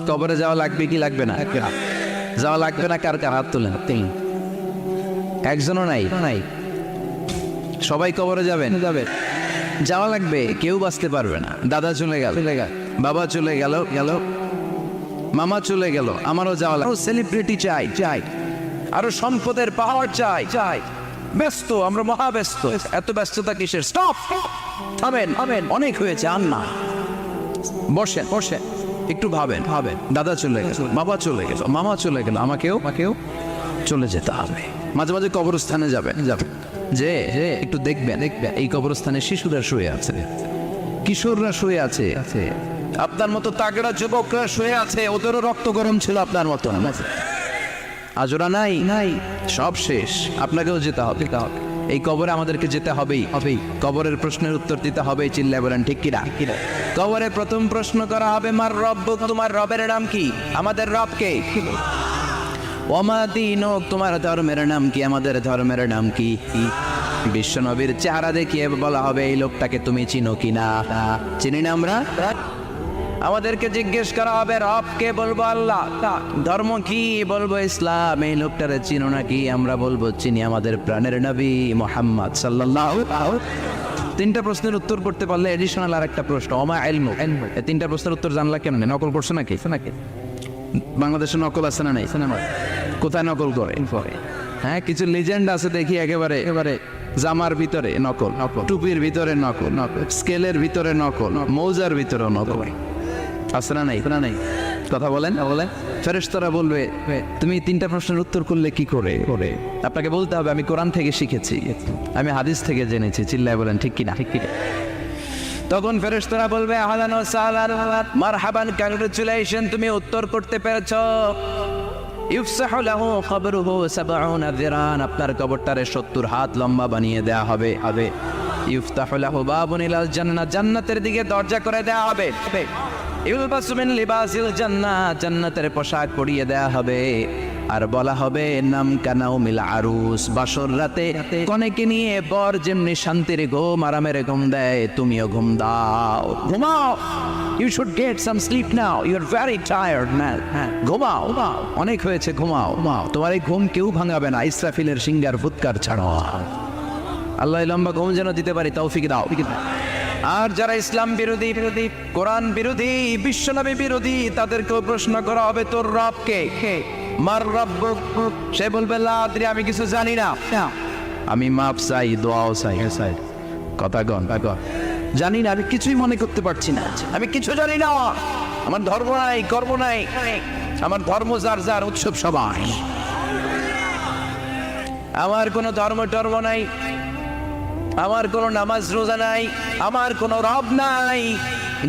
কবরে যাওয়া লাগবে কি লাগবে না? যাওয়া লাগবে না, কার কার হাত তুলেন? একজনও নাই। সবাই কবরে যাবেন? যাওয়া লাগবে, কেউ বাঁচতে পারবে না। দাদা চলে গেল, বাবা চলে গেল, মামা চলে গেল, আমারও যাওয়া লাগবে। সেলিব্রিটি চাই, আরো সম্পদের পাওয়ার চাই। ব্যস্ত, আমরা মহা ব্যস্ত। এত ব্যস্ততা কিসের? স্টপ, থামেন, অনেক হয়েছে, আর না। বসেন, একটু ভাবেন। দাদা চলে গেল, বাবা চলে গেল, মামা চলে গেল, আমাকেও চলে যেতে হবে। মাঝে মাঝে কবরস্থানে যাবেন, যে একটু দেখবেন এই কবরস্থানে শিশুরা শুয়ে আছে, কিশোররা শুয়ে আছে, আপনার মতো তাগড়া যুবকরা শুয়ে আছে, ওদেরও রক্ত গরম ছিল আপনার মতো। আজরা নাই, সব শেষ। আপনাকেও যেতে হবে। এই কবরে আমাদেরকে যেতে হবেই। কবরের প্রশ্নের উত্তর দিতে হবে। চিল্লায় বলেন ঠিক কিনা? কবরে প্রথম প্রশ্ন করা হবে, মার রব্বুক, তোমার রবের নাম কি? আমাদের রব কে? ওমা দীনুক, তোমার ধর্মের নাম কি? আমাদের ধর্মের নাম কি? বিশ্বনবীর চেহারা দেখিয়ে বলা হবে, এই লোকটাকে তুমি চিনো কিনা? চিনি না আমরা? আমাদেরকে জিজ্ঞেস করা হবে, রব কে? বলবো আল্লাহ। ধর্ম কি? বলবো ইসলাম। এই লোকটারে চিনো নাকি? আমরা বলবো চিনি, আমাদের প্রাণের নবী মুহাম্মদ সাল্লাল্লাহু। তিনটা প্রশ্নের উত্তর করতে পারলে এডিশনাল আর একটা প্রশ্ন, ওমা ইলমু। এই তিনটা প্রশ্নের উত্তর জানলা কেন? নকল করছো নাকি? বাংলাদেশে নকল আছে না নাই? কোথায় নকল করে? হ্যাঁ, কিছু লিজেন্ড আছে দেখি, একেবারে জামার ভিতরে নকল, টুপির ভিতরে নকল, স্কেলের ভিতরে নকল, মৌজার ভিতরে নকল। আছে না নাই? কথা বলেন। ফেরেশতারা বলবে, তুমি তিনটা প্রশ্নের উত্তর করলে কি করে? আপনাকে বলতে হবে, আমি কোরআন থেকে শিখেছি, আমি হাদিস থেকে জেনেছি। চিল্লায় বলেন ঠিক কিনা? তখন ফেরেশতারা বলবে, আহলান ওয়া সাহলান, মারহাবান, কংগ্রাচুলেশন, তুমি উত্তর করতে পেরেছো। ইফসাহু লাহু কবরুহু ৭০ যিরান, আপনার কবরটারে ৭০ হাত লম্বা বানিয়ে দেয়া হবে। ইফতাহু লাহু বাবুন ইলাল জান্নাহ, জান্নাতের দিকে দরজা করে দেয়া হবে। ইলবাসু মিন লিবাসিল জান্নাহ, জান্নাতের পোশাক পরিয়ে দেয়া হবে। আর বলা হবে, নাম কানাউমিল আরুস, বাসর রাতে কনেকে নিয়ে বর যেমনি শান্তির ঘুম, আরামের ঘুম দেয়, তুমিও ঘুম দাও, ঘুমাও। You should get some sleep now, you are very tired man. ঘুমাও, অনেক হয়েছে, ঘুমাও। তোমার এই ঘুম কেউ ভাঙাবে না, ইসরাফিলের সিঙ্গার ফুৎকার ছাড়ো। আল্লাহ লম্বা ঘুম যেন দিতে পারি, তৌফিক দাও। আর যারা ইসলাম বিরোধী, কোরআন বিরোধী, বিশ্বনবী বিরোধী, তাদেরকেও প্রশ্ন করা হবে, তোর রব কে? মার রব্বুক, সে বলবে, লা আদরি, আমি কিছু জানি না, আমি মাপ চাই, দোয়াও চাই। কথা গন, জানি না, আমি কিছুই মনে করতে পারছি না, আমি কিছু জানি না, আমার ধর্ম নাই, কর্ম নাই, আমার ধর্ম যার উৎসব সবাই, আমার কোনো ধর্ম নাই, আমার কোনো নামাজ রোজা নাই, আমার কোনো রব নাই।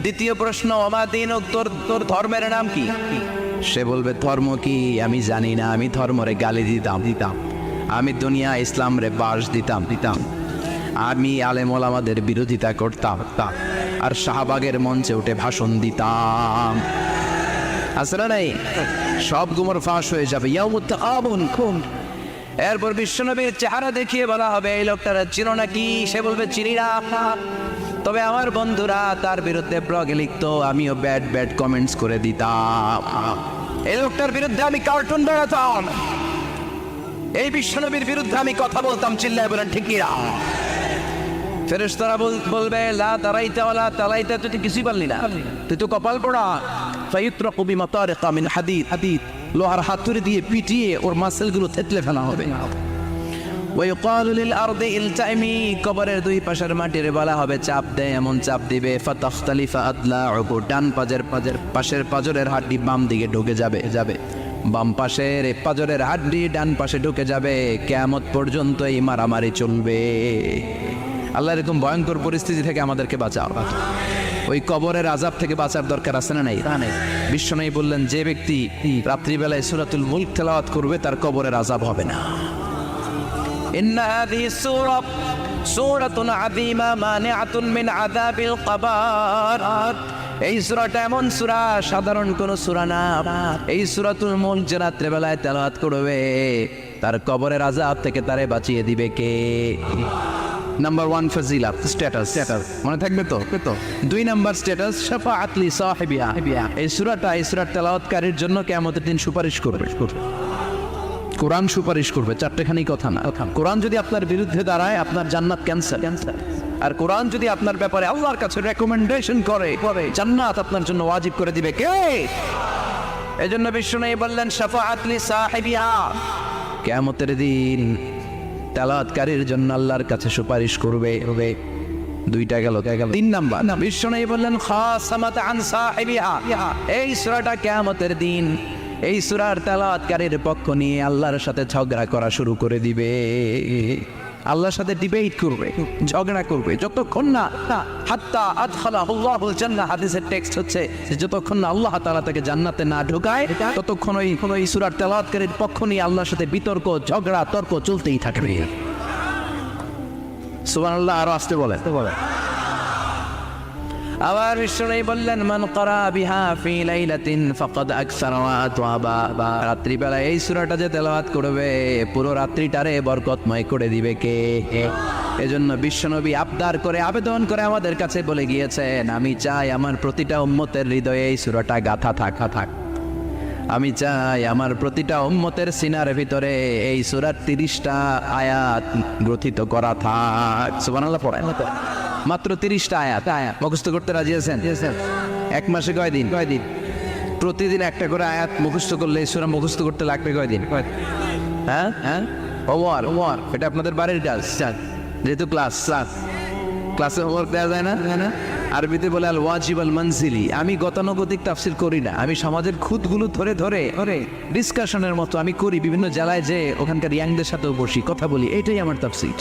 দ্বিতীয় প্রশ্ন, ওমা দীনুক, তোর ধর্মের নাম কি? সে বলবে, ধর্ম কি? আমি জানি না, আমি ধর্মরে গালি দিতাম, আমি দুনিয়া ইসলাম রে বাস দিতাম, আমি আলেম ওলামাদের বিরোধিতা করতাম, আর শাহবাগের মঞ্চে উঠে ভাষণ দিতাম। আসলে নাই, সব গুমর ফাঁস হয়ে যাবে। ইয়াউমুত তাকাবুন, এরপর বিশ্বনবীর চেহারা দেখিয়ে বলা হবে, এই লোকটারা চিনো নাকি? সে বলবে, চিনি না, তবে আমার বন্ধুরা তার বিরুদ্ধে ব্লগে লিখতো, আমিও ব্যাড কমেন্টস করে দিতাম, এই লোকটার বিরুদ্ধে আমি কার্টুন বানাতাম, এই বিশ্বনবীর বিরুদ্ধে আমি কথা বলতাম। চিল্লায় বলেন ঠিক কিনা? ফেরেশতারা বলবে, লা দারাইতা ওয়ালা তালাইতা, তুই কিছুই পারলি না, তুই তো কপাল পোড়া। ফায়ুতরাকু বিমাতারিকা মিন হাদিদ, লোহার হাতুড়ি দিয়ে পিটিয়ে ওর মাসেলগুলো থেতলে ফেলা হবে। ওয়াইকালু লিল আরদি ইলতাইমি, কবরের দুই পাশের মাটির বলা হবে, চাপ দে, এমন চাপ দিবে, ফাতাখতালিফা আদলাউহু, ডান পাশের পাজরের হাড্ডি বাম দিকে ঢুকে যাবে, বাম পাশের পাজরের হাড্ডি ডান পাশে ঢুকে যাবে। কিয়ামত পর্যন্ত এই মারামারি চলবে। আল্লাহ, এরকম ভয়ঙ্কর পরিস্থিতি থেকে আমাদেরকে বাঁচাও। ওই কবরের আযাব থেকে বাঁচার দরকার আছে না নাই? বিশ্বনবী বললেন, যে ব্যক্তি রাত্রিবেলায় সূরাতুল মুলক তেলাওয়াত করবে, তার কবরের আযাব হবে না। ইন্না হাযিহি সূরাতুন আযীমা মানিআতুন মিন আযাবিল কবর, এই সূরাটা এমন সূরা, সাধারণ কোন সূরা না। এই সূরাতুল মুলক যে রাত্রিবেলায় তেলাওয়াত করবে, তার কবরের আযাব থেকে তারে বাঁচিয়ে দিবে কে? নাম্বার 1 ফাজিলাত স্ট্যাটাস মনে থাকবে তো 2 নাম্বার স্ট্যাটাস শাফাআত লি সাহিবিহা। এই সূরার তেলাওয়াতকারীর জন্য কিয়ামতের দিন সুপারিশ করবে। কোরআন সুপারিশ করবে, চারটেখানি কথা না। কোরআন যদি আপনার বিরুদ্ধে দাঁড়ায়, আপনার জান্নাত ক্যান্সেল। আর কোরআন যদি আপনার ব্যাপারে আল্লাহর কাছে রেকমেন্ডেশন করে, জান্নাত আপনার জন্য ওয়াজিব করে দিবে কে? এজন্য বিশ্বনবী বললেন শাফাআত লি সাহিবিহা, কিয়ামতের দিন তেলাওয়াতকারীর জন্য আল্লাহর কাছে সুপারিশ করবে। 2টা গেল। 3 নাম্বার বিশ্বনবী বললেন খাসামাত আন সাহিবিহা, এই সূরাটা কিয়ামতের দিন এই সূরার তেলাওয়াতকারীর পক্ষ নিয়ে আল্লাহর সাথে ঝগড়া করা শুরু করে দিবে। আল্লাহর সাথে ডিবেট করবে, ঝগড়া করবে, যতক্ষণ না হাত্তা আদখালাহুল্লাহুল জান্নাহ। হাদিসের টেক্সট হচ্ছে যে যতক্ষণ না আল্লাহ তাআলা তাকে জান্নাতে না ঢোকায়, ততক্ষণ ওই সূরার তেলাওয়াতকারীর পক্ষ নিয়ে আল্লাহর সাথে বিতর্ক, ঝগড়া, তর্ক চলতেই থাকবে। সুবহানাল্লাহ। আরো আসতে বলে। আবার বিশ্বনবী বললেন মান ক্বারা বিহা ফি লাইলাতিন ফাকাদ আকসারা ওয়া আতওয়াবা, রাত্রিবেলা এই সূরাটা যে তেলাওয়াত করবে পুরো রাত্রিটারে বরকতময় করে দিবে কে? এজন্য বিশ্বনবী আবদার করে, আবেদন করে আমাদের কাছে বলে গিয়েছেন, আমি চাই আমার প্রতিটা উম্মতের হৃদয়ে এই সূরাটা গাথা থাক। আমি চাই আমার প্রতিটা উম্মতের সিনার ভিতরে এই সূরার 30টা আয়াত গ্রথিত করা থাক। সুবহানাল্লাহ পড়েন। মাত্র 30টা আয়াত মুখস্থ করতে রাজি আছেন? 1 মাসে কয়দিন? প্রতিদিন একটা করে আয়াত মুখস্থ করলে এই সূরা মুখস্থ করতে লাগবে কয়দিন? হ্যাঁ, হোমওয়ার্ক এটা আপনাদের বাড়ির কাজ। যেহেতু ক্লাসে হোমওয়ার্ক দেওয়া যায় না। আরবিতে বলে আল ওয়াজিব আল মানজিলি। আমি গতানুগতিক তাফসীর করি না, আমি সমাজের খুঁতগুলো ধরে ডিসকাশনের মতো আমি করি। বিভিন্ন জেলায় যে ওখানকার ইয়াংদের সাথেও বসি, কথা বলি, এটাই আমার তাফসীর,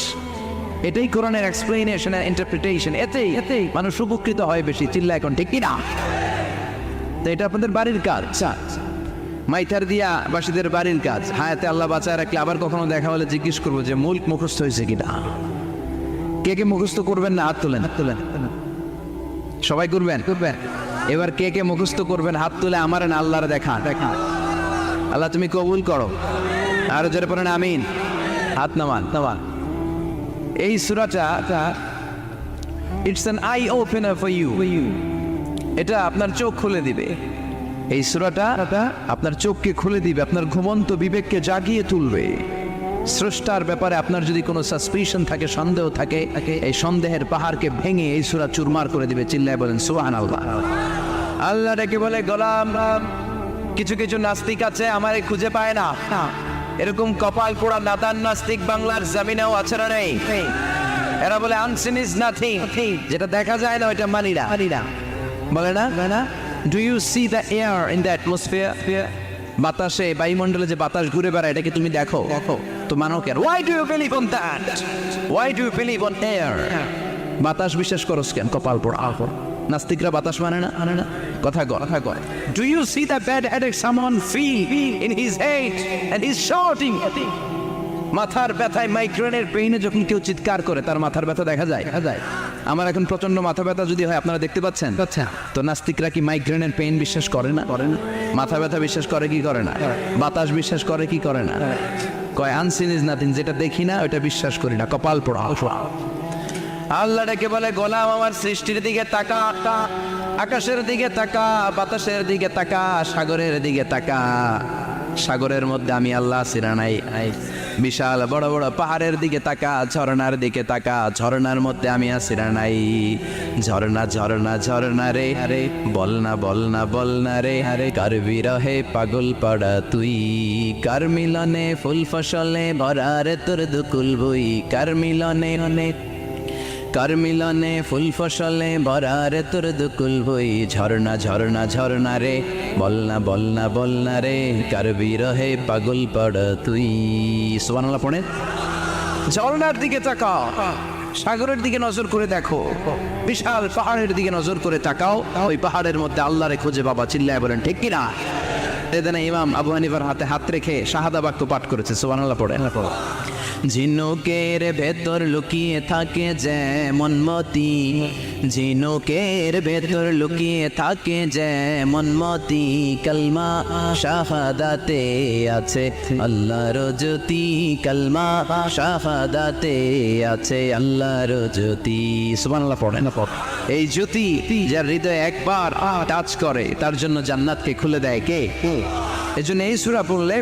এটাই কোরআনের এক্সপ্লেনেশন আর ইন্টারপ্রিটেশন। এতেই মানুষ উপকৃত হয় বেশি। চিল্লা এখন ঠিক কিনা? তো এটা আপনাদের বাড়ির কাজ, মাইথার দিয়া বাসীদের বাড়ির কাজ। হায়াতে আল্লাহ বাঁচায় রাখলে আবার কখনো দেখা হলে জিজ্ঞেস করবো যে মুল্ক মুখস্থ হয়েছে কিনা। কে মুখস্থ করবেন না? হাত তোলেন। সবাই করবেন। এবার কে মুখস্থ করবেন হাত তুলে আমার না আল্লাহর দেখা। আল্লাহ তুমি কবুল করো। আর জোরে পড়েন আমিন। হাত নামান। এই সূরাটা it's an eye opener for you. এটা আপনার চোখ খুলে দিবে। এই সূরাটা আপনার চোখকে খুলে দিবে, আপনার ঘুমন্ত বিবেককে জাগিয়ে তুলবে। স্রষ্টার ব্যাপারে আপনার যদি কোনো সাসপিশন থাকে, সন্দেহ থাকে, এই সন্দেহের পাহাড়কে ভেঙে এই সূরা চুরমার করে দিবে। চিল্লায় বলেন সুবহানাল্লাহ। আল্লাহ ডেকে বলে গোলাম, কিছু নাস্তিক আছে আমারে খুঁজে পায় না। এরকম কপাল পোড়া নাদান নাস্তিক বাংলার জমিনেও আছে না নেই? এরা বলে আনসিন ইজ নাথিং, যেটা দেখা যায় না ওইটা মানি না। বলে না do you see the air in the atmosphere? বাতাসে, বায়ুমণ্ডলে যে বাতাস ঘুরে বেড়ায়, এটাকে তুমি দেখো তো মানো কেন? Why do you believe on that? Why do you believe on air? বাতাস বিশ্বাস করস কেন? কপাল পোড়া। নাস্তিকরা বাতাস মানে না। কথা কয়। Do you see the bad headache someone feel in his head and he is shouting? মাথার ব্যথায়, মাইগ্রেনের পেইনে যখন কেউ চিৎকার করে, তার মাথার ব্যথা দেখা যায়। আমার এখন প্রচন্ড মাথা ব্যথা যদি হয়, আপনারা দেখতে পাচ্ছেন তো। নাস্তিকরা কি মাইগ্রেনের পেইন বিশ্বাস করে না? মাথা ব্যথা বিশ্বাস করে কি করে না? বাতাস বিশ্বাস করে কি করে না? কয় আনসিন ইজ নাথিং, যেটা দেখি না ওটা বিশ্বাস করি না। কপাল পোড়া। আল্লাহ ডেকে বলে গোলাম আমার সৃষ্টির দিকে তাকা, আকাশের দিকে তাকা, বাতাসের দিকে তাকা, সাগরের দিকে তাকা। সাগরের মধ্যে আমি আল্লাহ সিরা নাই। বিশাল বড় বড় পাহাড়ের দিকে তাকা, ঝর্ণার দিকে তাকা, ঝর্ণার মধ্যে আমি আসিরা নাই। ঝর্ণা রে বল না রে কার বিরহে পাগল পাড়া তুই। কার মিলনে ফুল ফসলে ভরা রে তোর দুকুল বই। কার মিলনে ফুল ফসলে ভরা রে তোর দুকুল বই। ঝর্ণা রে বল না রে কার বিরহে পাগল পাড়া তুই। সুবহানাল্লাহ পড়ে। ঝর্ণার দিকে তাকাও, সাগরের দিকে নজর করে দেখো, বিশাল পাহাড়ের দিকে নজর করে তাকাও। ওই পাহাড়ের মধ্যে আল্লাহরে খুঁজে বাবা। চিল্লায় বলেন ঠিক কিনা? এদিনে ইমাম আবু হানিফার হাতে হাত রেখে শাহাদা বাক্য পাঠ করেছে। সুবহানাল্লাহ পড়ে। ঝিনুকের ভেতর লুকিয়ে থাকে যেমন মতি, ঝিনুকের ভেতর লুকিয়ে থাকে যেমন মতি, কালমা শাহাদাতে আছে আল্লাহর জ্যোতি, কালমা শাহাদাতে আছে আল্লাহর জ্যোতি। সুবহানাল্লাহ পড়েন না পড়। এই জ্যোতি যার হৃদয়ে একবার টাচ করে তার জন্য জান্নাতকে খুলে দেয় কে? এই জন্য এই সূরা পড়লে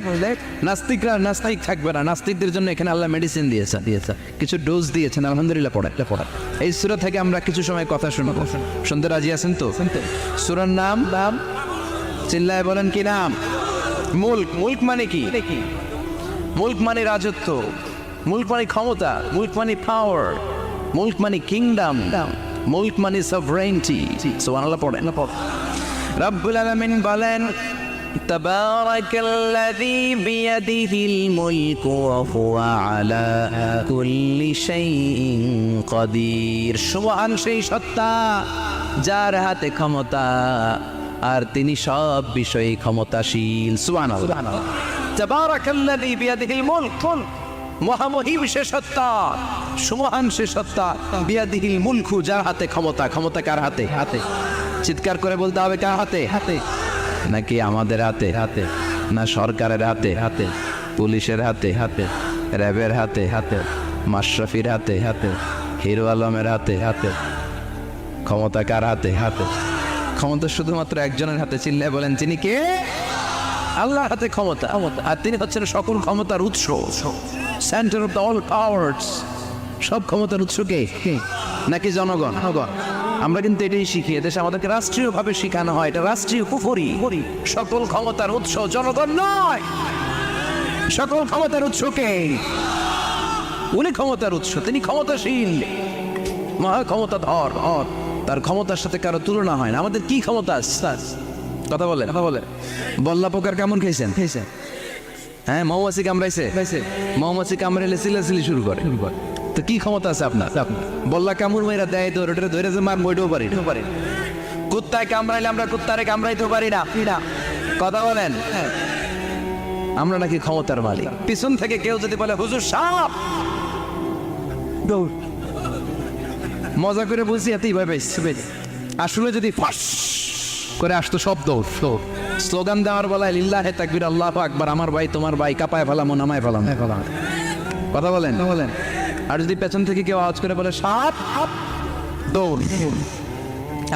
নাস্তিকরা নাস্তিক থাকবে না। নাস্তিকদের জন্য এখানে আল্লাহ মেডিসিন দিয়েছে, কিছু ডোজ দিয়েছেন। আলহামদুলিল্লাহ পড়ে। এই সূরা থেকে আমরা কিছু সময় কথা শুনবো। শুনতে রাজি আছেন তো? সূরার নাম চিল্লায় বলেন কি নাম? মুলক। মুলক মানে কি? মুলক মানে রাজত্ব, মুলক মানে ক্ষমতা, মুলক মানে পাওয়ার, মুলক মানে কিংডম, মুলক মানে সভরেইনটি। সুবহানাল্লাহ পড়েন না পড়। রব্বুল আলামিন বলেন তাবারাকাল্লাযী বিয়াদিহিল মুলকু ওয়া হুয়া আলা কুল্লি শাইইন কাদির। সুবহান সেই সত্তা যার হাতে ক্ষমতা আর তিনি সব বিষয়ে ক্ষমতাশীল। সুবহানাল্লাহ। তাবারাকাল্লাযী বিয়াদিহিল মুলক, মহামহিম সে সত্তা, সুমহান সে সত্তা, বিয়াদিহিল মুলকু যার হাতে ক্ষমতা। ক্ষমতা কার হাতে? হাতে। চিৎকার করে বলতে হবে কার হাতে? হাতে। নাকি আমাদের হাতে? হাতে। না সরকারের হাতে? হাতে। পুলিশের হাতে? হাতে। র্যাবের হাতে? হাতে। মাশরাফির হাতে? হাতে। হিরো আলমের হাতে? হাতে। ক্ষমতা কার হাতে? হাতে। ক্ষমতা শুধুমাত্র একজনের হাতে। চিল্লায় বলেন তিনি কে? আল্লাহর হাতে ক্ষমতা। আর তিনি হচ্ছেন সকল ক্ষমতার উৎস, centre of the all powers. সব ক্ষমতার উৎস কে? নাকি জনগণ? আমরা কিন্তু এটাই শিখি, এদেশে আমাদেরকে রাষ্ট্রীয়ভাবে শেখানো হয় এটা রাষ্ট্রীয় কুফরি। সকল ক্ষমতার উৎস জনগণ নয়, সকল ক্ষমতার উৎস কে? উনি ক্ষমতার উৎস, তিনি ক্ষমতাশীল, মহা ক্ষমতাধর। তার ক্ষমতার সাথে কারো তুলনা হয় না। আমাদের কি ক্ষমতা? কথা বলে বল্লা পোকার কেমন খেয়েছেন? হ্যাঁ, মৌমাছি কামড়াইছে, মৌমাছি কামড়াইলে চিল্লাচিল্লি শুরু করে। তো কি ক্ষমতা আছে আপনার? বল্লা কামড় মেয়েরা দেয় তো ওটা ধরে যে মার বইতেও পারি। কুত্তায় কামড়াইলে আমরা কুত্তারে কামড়াইতেও পারি না। কথা বলেন। আমরা নাকি ক্ষমতার মালিক। পিছন থেকে কেউ যদি বলে হুজুর সাপ, দৌড়। মজা করে বলছি এতই ভাবে, আসলে যদি ফাঁস করে আসতো সব দৌড়। স্লোগান দেওয়ার বলায় লিল্লাহে তাকবীর, আল্লাহু আকবার, আমার ভাই তোমার ভাই, কাপায় ফেলামো নামায় ফেলাম। কথা বলেন। আর যদি পেছন থেকে কেউ আওয়াজ করে বলে সাপ, দৌড়।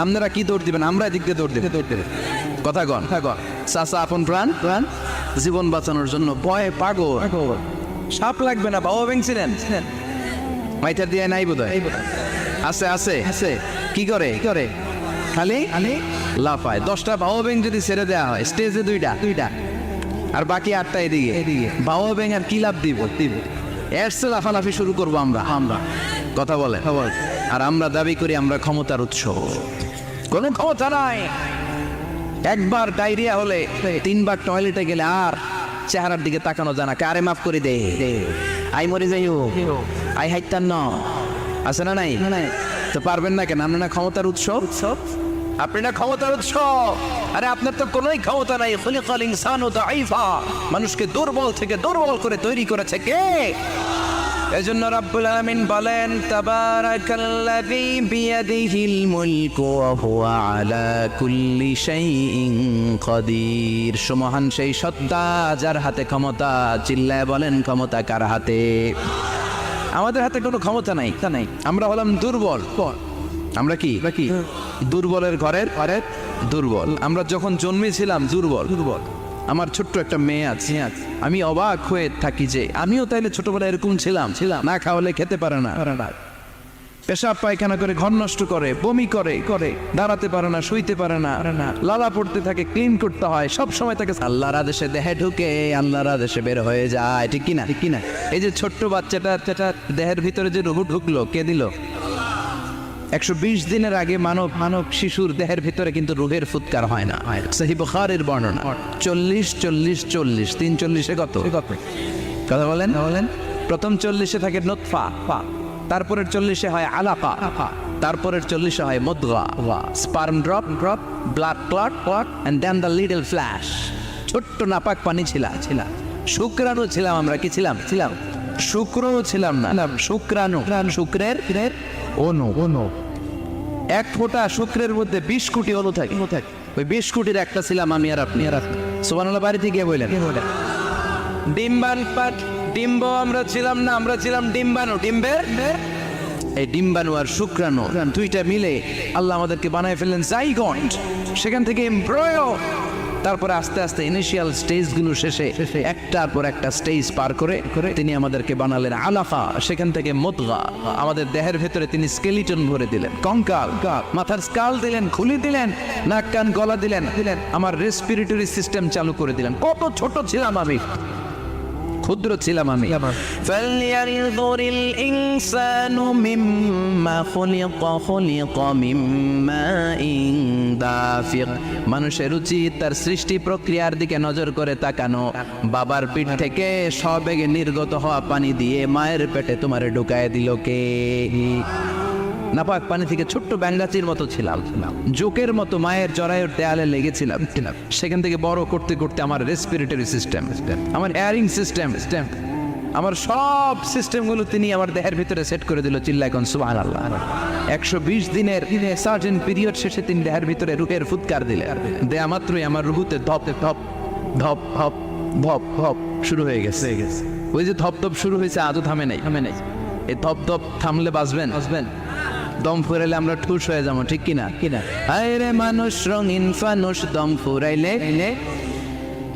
আপনারা কি দৌড় দিবেন? আমরা এদিক দিয়ে দৌড় দেবে। কথা গন। চাচা আপন প্রাণ জীবন বাঁচানোর জন্য ভয়ে পাগল। সাপ লাগবে না, বাবা ভেঙছিলেন মাইটা দিয়ে নাই বোধহয়। আছে কি করে খালি লাফায়। 10টা বাবা ব্যাং যদি ছেড়ে দেওয়া হয় স্টেজে 2টা আর বাকি 8টা এদিকে। বাবা ব্যাং আর কি লাভ দিব? এর চেয়ে লাফালাফি শুরু করবো আমরা। কথা বলে। আর আমরা দাবি করি আমরা ক্ষমতার উৎস। কোনো ক্ষমতা নাই। একবার ডায়রিয়া হলে 3বার টয়লেটে গেলে আর চেহারার দিকে তাকানো যায় না। কারে মাফ করে দে, আই মরে যাই হোক, আই হাইতান ন আছে না নাই? তো পারবেন না কেন? আপনার না ক্ষমতার উৎস? আপনি না ক্ষমতার উৎস। আরে আপনার তো কোনোই ক্ষমতা নাই। খুলিকাল ইনসানু দাঈফা, মানুষকে দুর্বল থেকে দুর্বল করে তৈরি করেছে কে? এজন্য রব্বুল আলামিন বলেন তাবারাকাল্লাযী বিয়াদিহিল মুলকু ওয়া হুয়া আলা কুল্লি শাইইন কাদির। সুমহান সেই সত্তা যার হাতে ক্ষমতা। চিল্লায় বলেন ক্ষমতা কার হাতে? আমাদের হাতে কোনো ক্ষমতা নাই। আমরা হলাম দুর্বল। আমরা কি দুর্বলের ঘরের দুর্বল। আমরা যখন জন্মেছিলাম দুর্বল। আমার ছোট্ট একটা মেয়ে আছে, আমি অবাক হয়ে থাকি যে আমিও তাইলে ছোটবেলায় এরকম ছিলাম। না খাওয়ালে খেতে পারে না, পেশাব পায়খানা করে, ঘর নষ্ট করে, বমি করে, দাঁড়াতে পারে না, শুইতে পারে না, লালা পড়তে থাকে, ক্লিন করতে হয় সব সময়। তাকে আল্লাহর আদেশে দেহে ঢুকে, আল্লাহর আদেশে বের হয়ে যায়। ঠিক কিনা? এই যে ছোট্ট বাচ্চাটা দেহের ভিতরে যে রুহু ঢুকলো, কে দিল? 120 দিনের আগে মানব শিশুর দেহের ভিতরে কিন্তু রুহের ফুৎকার হয় না। সহিহ বুখারীর বর্ণনা 40 340 কত কথা বলেন। প্রথম 40 থাকে নুতফা, তারপরের 40 হয় আলাকা, তারপরের 40 হয় মুদগা, sperm drop, blood clot and then the little flesh. ছোট্ট নাপাক পানি ছিলা, শুক্রাণু ছিলাম আমরা। কি ছিলাম? শুক্রও ছিলাম না, শুক্রাণু, শুক্রের অনু। এক ফোঁটা শুক্রের মধ্যে 20 কোটি অনু থাকে। ওই 20 কোটির একটা ছিলাম আমি আর আপনি। সুবহানাল্লাহ, বাড়িতে গিয়ে বললেন ডিম্ব আমরা ছিলাম না, আমরা ছিলাম ডিম্বাণু। এই ডিম্বাণু আর শুক্রাণু দুইটা মিলে আল্লাহ আমাদেরকে বানায় ফেললেন জাইগন্ট, সেখান থেকে এমব্রয়ো, তারপরে আস্তে আস্তে ইনিশিয়াল স্টেজগুলো শেষে একটার পর একটা স্টেজ পার করে তিনি আমাদেরকে বানালেন আলাফা, সেখান থেকে মুদগা, আমাদের দেহের ভেতরে তিনি স্কেলিটন ভরে দিলেন, কঙ্কাল, মাথার স্কাল দিলেন, খুলি দিলেন, নাক কান গলা দিলেন, আমার রেসপিরেটরি সিস্টেম চালু করে দিলেন। কত ছোট ছিলাম আমি, ক্ষুদ্র ছিলাম আমি। ফালইয়ানযুরিল ইনসানু মিম্মা খুলিকা মিম্মাইন দাফিক। মানুষের উচিত তার সৃষ্টি প্রক্রিয়ার দিকে নজর করে তাকানো। বাবার পিঠ থেকে সবেগে নির্গত হওয়া পানি দিয়ে মায়ের পেটে তোমারে ঢুকায় দিল কে? নাপাক পানি থেকে ছোট্ট ব্যাঙ্গাচির মতো ছিলাম, জোকের মতো মায়ের জরায়ুর দেয়ালে লেগেছিলাম। সেখান থেকে বড় করতে করতে আমার রেসপিরেটরি সিস্টেম, আমার এয়ারিং সিস্টেম, আমার সব সিস্টেমগুলো তিনি আমার দেহের ভিতরে সেট করে দিল। চিল্লায় কোন সুবহানাল্লাহ। 120 দিনের সার্টেন পিরিয়ড শেষে তিনি দেহের ভিতরে রূহের ফুৎকার দিলেন। দেয়া মাত্রই আমার রুহুতে ধপ ধপ ধপ ধপ ধপ ধপ শুরু হয়ে গেছে। ওই যে ধপ ধপ শুরু হয়েছে, আজও থামে নাই। এই ধপ ধপ থামলে বাঁচবেন, দম ফুরাইলে আমরা ঠুস হয়ে যাবো, ঠিক কিনা? আরে মানুষ রঙিন ফানুষ, দম ফুরাইলে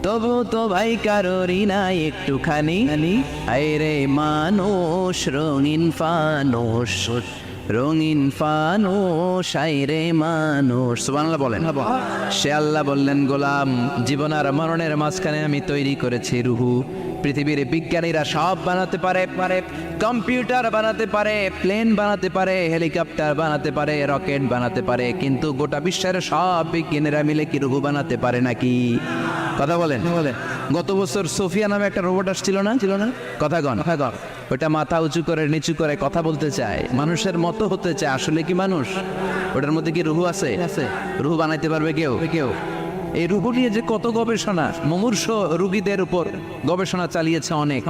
তবু তো ভাই কারোরই নাই একটুখানি। আরে মানুষ রঙিন ফানুষ, রঙিন ফানুষ, আইরে মানুষ। সুবহানাল্লাহ বলেন। সে আল্লাহ বললেন, গোলাম, জীবন আর মরণের মাঝখানে আমি তৈরি করেছি রুহু। পৃথিবীর বিজ্ঞানীরা সব বানাতে পারে, কম্পিউটার বানাতে পারে, প্লেন বানাতে পারে, হেলিকপ্টার বানাতে পারে, রকেট বানাতে পারে, কিন্তু গোটা বিশ্বের সব বিজ্ঞানীরা মিলে কি রুহু বানাতে পারে নাকি? কথা বলেন। গত বছর সোফিয়া নামে একটা রোবট আসছিল না? কথা গন। ওটা মাথা উঁচু করে নিচু করে কথা বলতে চায়, মানুষের মতো হতে চায়। আসলে কি মানুষ? ওটার মধ্যে কি রুহু আছে? রুহু বানাইতে পারবে কেউ? এই রুহু নিয়ে যে কত গবেষণা, মুমূর্ষ রোগীদের উপর গবেষণা চালিয়েছে অনেক।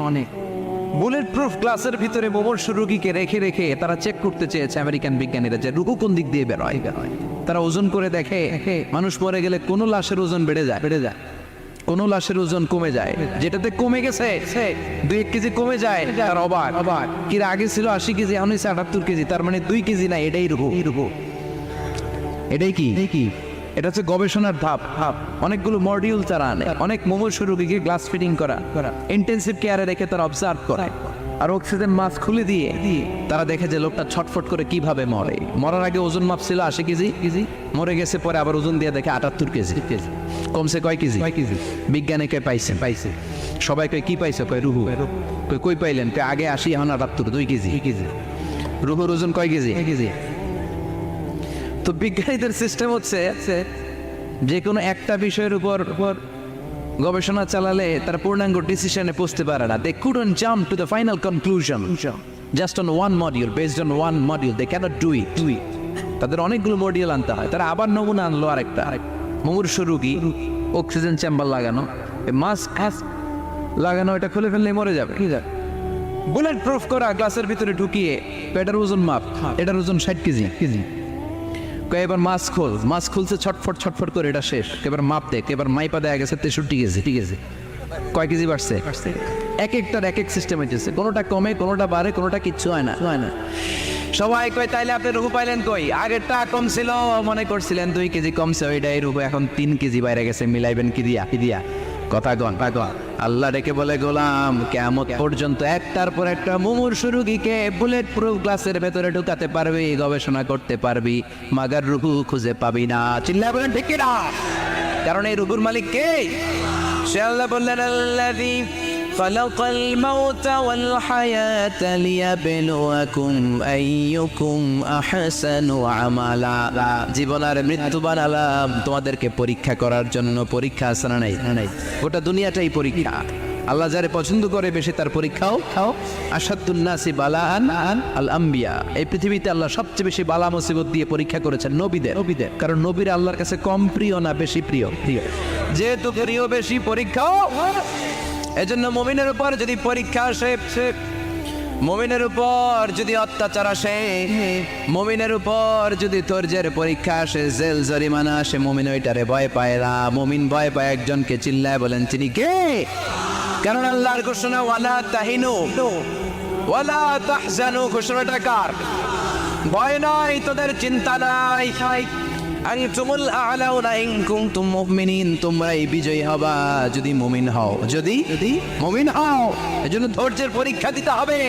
বুলেট প্রুফ গ্লাসের ভিতরে মুমূর্ষ রোগীকে রেখে তারা চেক করতে চেয়েছে আমেরিকান বিজ্ঞানীরা যে রুহু কোন দিক দিয়ে বেরোয়। তারা ওজন করে দেখে, মানুষ মরে গেলে কোন লাশের ওজন বেড়ে যায়, কোন লাশের ওজন কমে যায়। যেটাতে কমে গেছে 2-1 কেজি কমে যায়, তার অবাক। কি আগে ছিল 80 কেজি, এখন হয়েছে 78 কেজি, তার মানে 2 কেজি না, এটাই রুহু। এটাই কি? এটা হচ্ছে গবেষণার ধাপ। অনেকগুলো মডিউল তারা আনে, অনেক মুমূর্ষ রোগীকে গ্লাস ফিটিং করা, ইন্টেন্সিভ কেয়ারে রেখে তারা অবজার্ভ করে, আর অক্সিজেন মাস্ক খুলে দিয়ে তারা দেখে যে লোকটা ছটফট করে কিভাবে মরে। মরার আগে ওজন মাপছিল 80 কেজি, মরে গেছে পরে আবার ওজন দিয়ে দেখে 78 কেজি। কমছে কয় কেজি? বিজ্ঞানীকে পাইছে। সবাই কয় কি পাইছে? কয় রুহু। কই পাইলেন? আগে 80, এখন 78, 2 কেজি। রুহুর ওজন কয় কেজি? তো বিজ্ঞানীদের সিস্টেম হচ্ছে যে কোনো একটা বিষয়ের উপর গবেষণা চালালে তারা পূর্ণাঙ্গ ডিসিশনে পৌঁছতে পারে না। They couldn't jump to the final conclusion just on one module, based on one module. They cannot do it. তাদের অনেকগুলো মডিউল আনতে হয়। তারা আবার নমুনা আনলো আরেকটা, মুমূর্ষ রোগী, অক্সিজেন চেম্বার লাগানো, মাস্ক লাগানো, এটা খুলে ফেললে মরে যাবে। বুলেট প্রুফ করা গ্লাসের ভিতরে ঢুকিয়ে পেটের ওজন মাপ, এটার ওজন 60 কেজি। এবার মাছ খুলছে, ছটফট করে, এটা শেষ। এবার মাপ দেখ, এবার মাইপা দেয়া গেছে 63 কেজি। ঠিক আছে, কয় কেজি বাড়ছে? এক একটার এক এক সিস্টেম হয়েছে, কোনোটা কমে, কোনোটা বাড়ে, কোনোটা কিচ্ছু হয় না। সবাই কয় তাইলে আপনি রুহু পাইলেন কই? আগেরটা কম ছিল, মনে করছিলেন 2 কেজি কমছে, ওইটাই রুহু এখন 3 কেজি বাইরে গেছে, মিলাইবেন কি দিয়া? কথা গন। আল্লাহ ডেকে বলে, গোলাম, কিয়ামত পর্যন্ত একটার পর একটা মুমূর্ষ রোগীকে বুলেট প্রুফ গ্লাসের ভেতরে ঢুকাতে পারবি, গবেষণা করতে পারবি, মাগার রুহু খুঁজে পাবি না। চিল্লায় বলেন ঠিক কিনা? কারণ এই রুহুর মালিক কে? সে আল্লাহ বললেন, আল্লাযী খালাকাল মাউতা ওয়াল হায়াতা লিয়াবলুয়াকুম আইয়ুকুম আহসানু আমালা। জীবন আর মৃত্যু বানালাম তোমাদেরকে পরীক্ষা করার জন্য। পরীক্ষা আছে না নাই? গোটা দুনিয়াটাই পরীক্ষা। আল্লাহ যারে পছন্দ করে বেশি তার পরীক্ষাও। আশাদ্দুন নাসি বালাআন আল আম্বিয়া। এই পৃথিবীতে আল্লাহ সবচেয়ে বেশি বালা মুসিবত দিয়ে পরীক্ষা করেছেন নবীদের। কারণ নবীরা আল্লাহর কাছে কম প্রিয় না বেশি প্রিয়? যেহেতু প্রিয় বেশি, পরীক্ষাও। এজন্য মুমিনের উপর যদি পরীক্ষা আসে, মুমিনের উপর যদি অত্যাচার আসে, মুমিনের উপর যদি ধৈর্যের পরীক্ষা আসে, জেল জরিমানা আসে, মুমিন ওইটারে ভয় পায় না। মুমিন ভয় পায় একজনকে, চিল্লায় বলেন তিনি কে? কারণ আল্লাহর ঘোষণা ওয়ালা তাহিনু ওয়ালা তাহজানু, ঘোষণাটা কার? ভয় নাই, তোদের চিন্তা নাই, আনতুমুল আ'লাউনা ইন কুনতুম মুমিনিন, তোমরাই বিজয়ী হবা যদি মুমিন হও, যদি মুমিন হও। এজন্য ধৈর্যের পরীক্ষা দিতে হবে,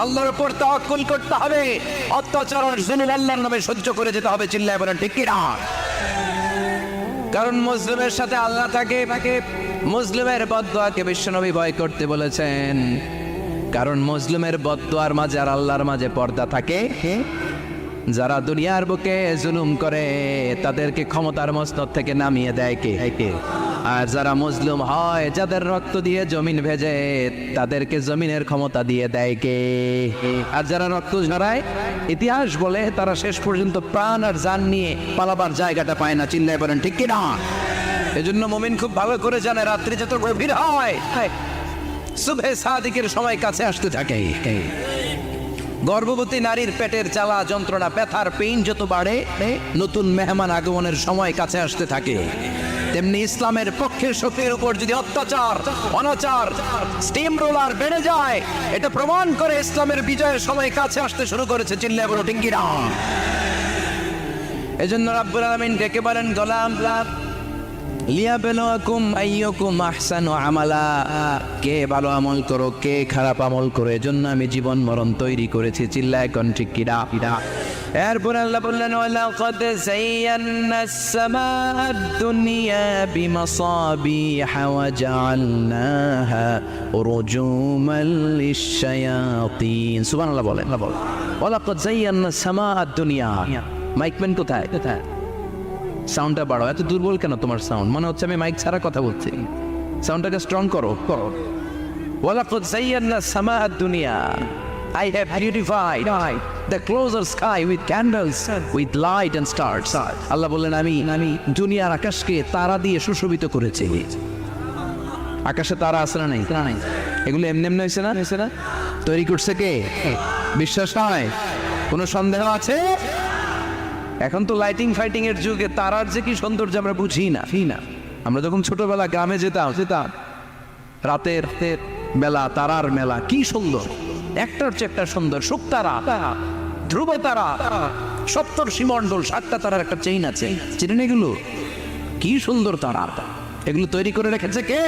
আল্লাহর উপর তাওয়াক্কুল করতে হবে, অত্যাচার আর জুলুম আল্লাহর নামে সহ্য করে যেতে হবে। চিল্লায় বলেন ঠিক কি না? কারণ মুসলিমের সাথে আল্লাহ থাকে। মুসলিমের বদদুয়াকে বিশ্বনবী ভয় করতে বলেছেন, কারণ মুসলিমের বদদুয়ার মাঝে আর আল্লাহর মাঝে পর্দা থাকে। যারা দুনিয়ার বুকে জুলুম করে তাদেরকে ক্ষমতার মস্তক থেকে নামিয়ে দেয় কে? আর যারা মুসলিম হয়, যাদের রক্ত দিয়ে জমিন ভেজে, তাদেরকে জমিনের ক্ষমতা দিয়ে দেয় কে? আর যারা রক্ত ঝরায়, ইতিহাস বলে তারা শেষ পর্যন্ত প্রাণ আর জান নিয়ে পালাবার জায়গাটা পায় না। চিল্লায় বলেন ঠিক কি না? এজন্য মুমিন খুব ভালো করে জানে, রাত্রি যত গভীর হয়, সুবহে সাদিকের সময় কাছে আসতে থাকে। গর্ভবতী নারীর পেটের জ্বালা যন্ত্রণা, ব্যথার পেইন যত বাড়ে, নতুন মেহমান আগমনের সময় কাছে আসতে থাকে। তেমনি ইসলামের পক্ষের শক্তির উপর যদি অত্যাচার, অনাচার, স্টিম রোলার বেড়ে যায়, এটা প্রমাণ করে ইসলামের বিজয়ের সময় কাছে আসতে শুরু করেছে। চিল্লায় বলো ঠিক কি না? এজন্য রাব্বুল আলামিন ডেকে বলেন, গোলাম লিয়াবলুয়াকুম আইয়ুকুম আহসানু আমালা, কে ভালো আমল করো, কে খারাপ আমল করো, এজন্য আমি জীবন মরণ তৈরি করেছি। চিল্লায় কোন ঠিক কিরা? এরপর আল্লাহ বললেন, ওয়ালাকাদ যায়্যানাস সামাআদ দুনিয়া বিমাসাবিহা ওয়া জাআলনাহা রুজুমান লিশ-শায়াতিন। সুবহানাল্লাহ বলেন। ওয়ালাকাদ যায়্যানাস সামাআদ দুনিয়া। মাইকম্যান কোথায়? সাউন্ডটা বাড়াও। এত দুর্বল কেন তোমার সাউন্ড? মনে হচ্ছে আমি মাইক ছাড়া কথা বলছি। সাউন্ডটাকে স্ট্রং করো। ওয়ালাকাদ যায়্যানাস সামাআদ দুনিয়া, I have beautified the closer sky with candles, with light and stars. আল্লাহ বললেন, আমি দুনিয়ার আকাশকে তারা দিয়ে সুশোভিত করেছি। আকাশে তারা আছে না নাই? এগুলো এমনি এমনি হয়েছে না? তৈরি করছে কে? বিশ্বাস হয়? কোনো সন্দেহ আছে? এখন তো লাইটিং ফাইটিং এর যুগে তারার যে কি সৌন্দর্য আমরা বুঝি না। আমরা যখন ছোটবেলা গ্রামে যেতাম, রাতের বেলা তারার মেলা, কি সুন্দর, একটার চেয়ে একটা সুন্দর। শুকতারা, ধ্রুব তারা, সপ্তর্ষিমণ্ডল, 7টা তারার একটা চেইন আছে, চিনেন এগুলো? কি সুন্দর তারা! এগুলো তৈরি করে রেখেছে কে?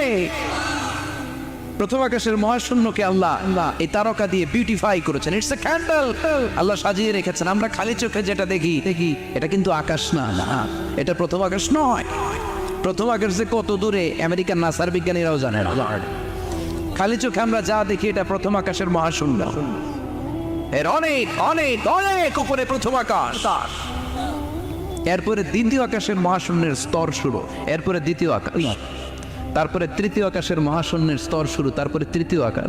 প্রথম আকাশের মহাশূন্যকে আল্লাহ এই তারকা দিয়ে বিউটিফাই করেছেন। ইটস এ ক্যান্ডেল, আল্লাহ সাজিয়ে রেখেছেন। আমরা খালি চোখে যেটা দেখি, এটা কিন্তু আকাশ না, এটা প্রথম আকাশ নয়। প্রথম আকাশ যে কত দূরে আমেরিকার নাসার বিজ্ঞানীরাও জানে না। খালি চোখে আমরা যা দেখি, এটা প্রথম আকাশের মহাশূন্য। এর অনেক অনেক অনেক উপরে প্রথম আকাশ, এরপরে দ্বিতীয় আকাশের মহাশূন্যের স্তর শুরু, এরপরে দ্বিতীয় আকাশ, তারপরে তৃতীয় আকাশের মহাশূন্যের স্তর শুরু, তারপরে তৃতীয় আকাশ।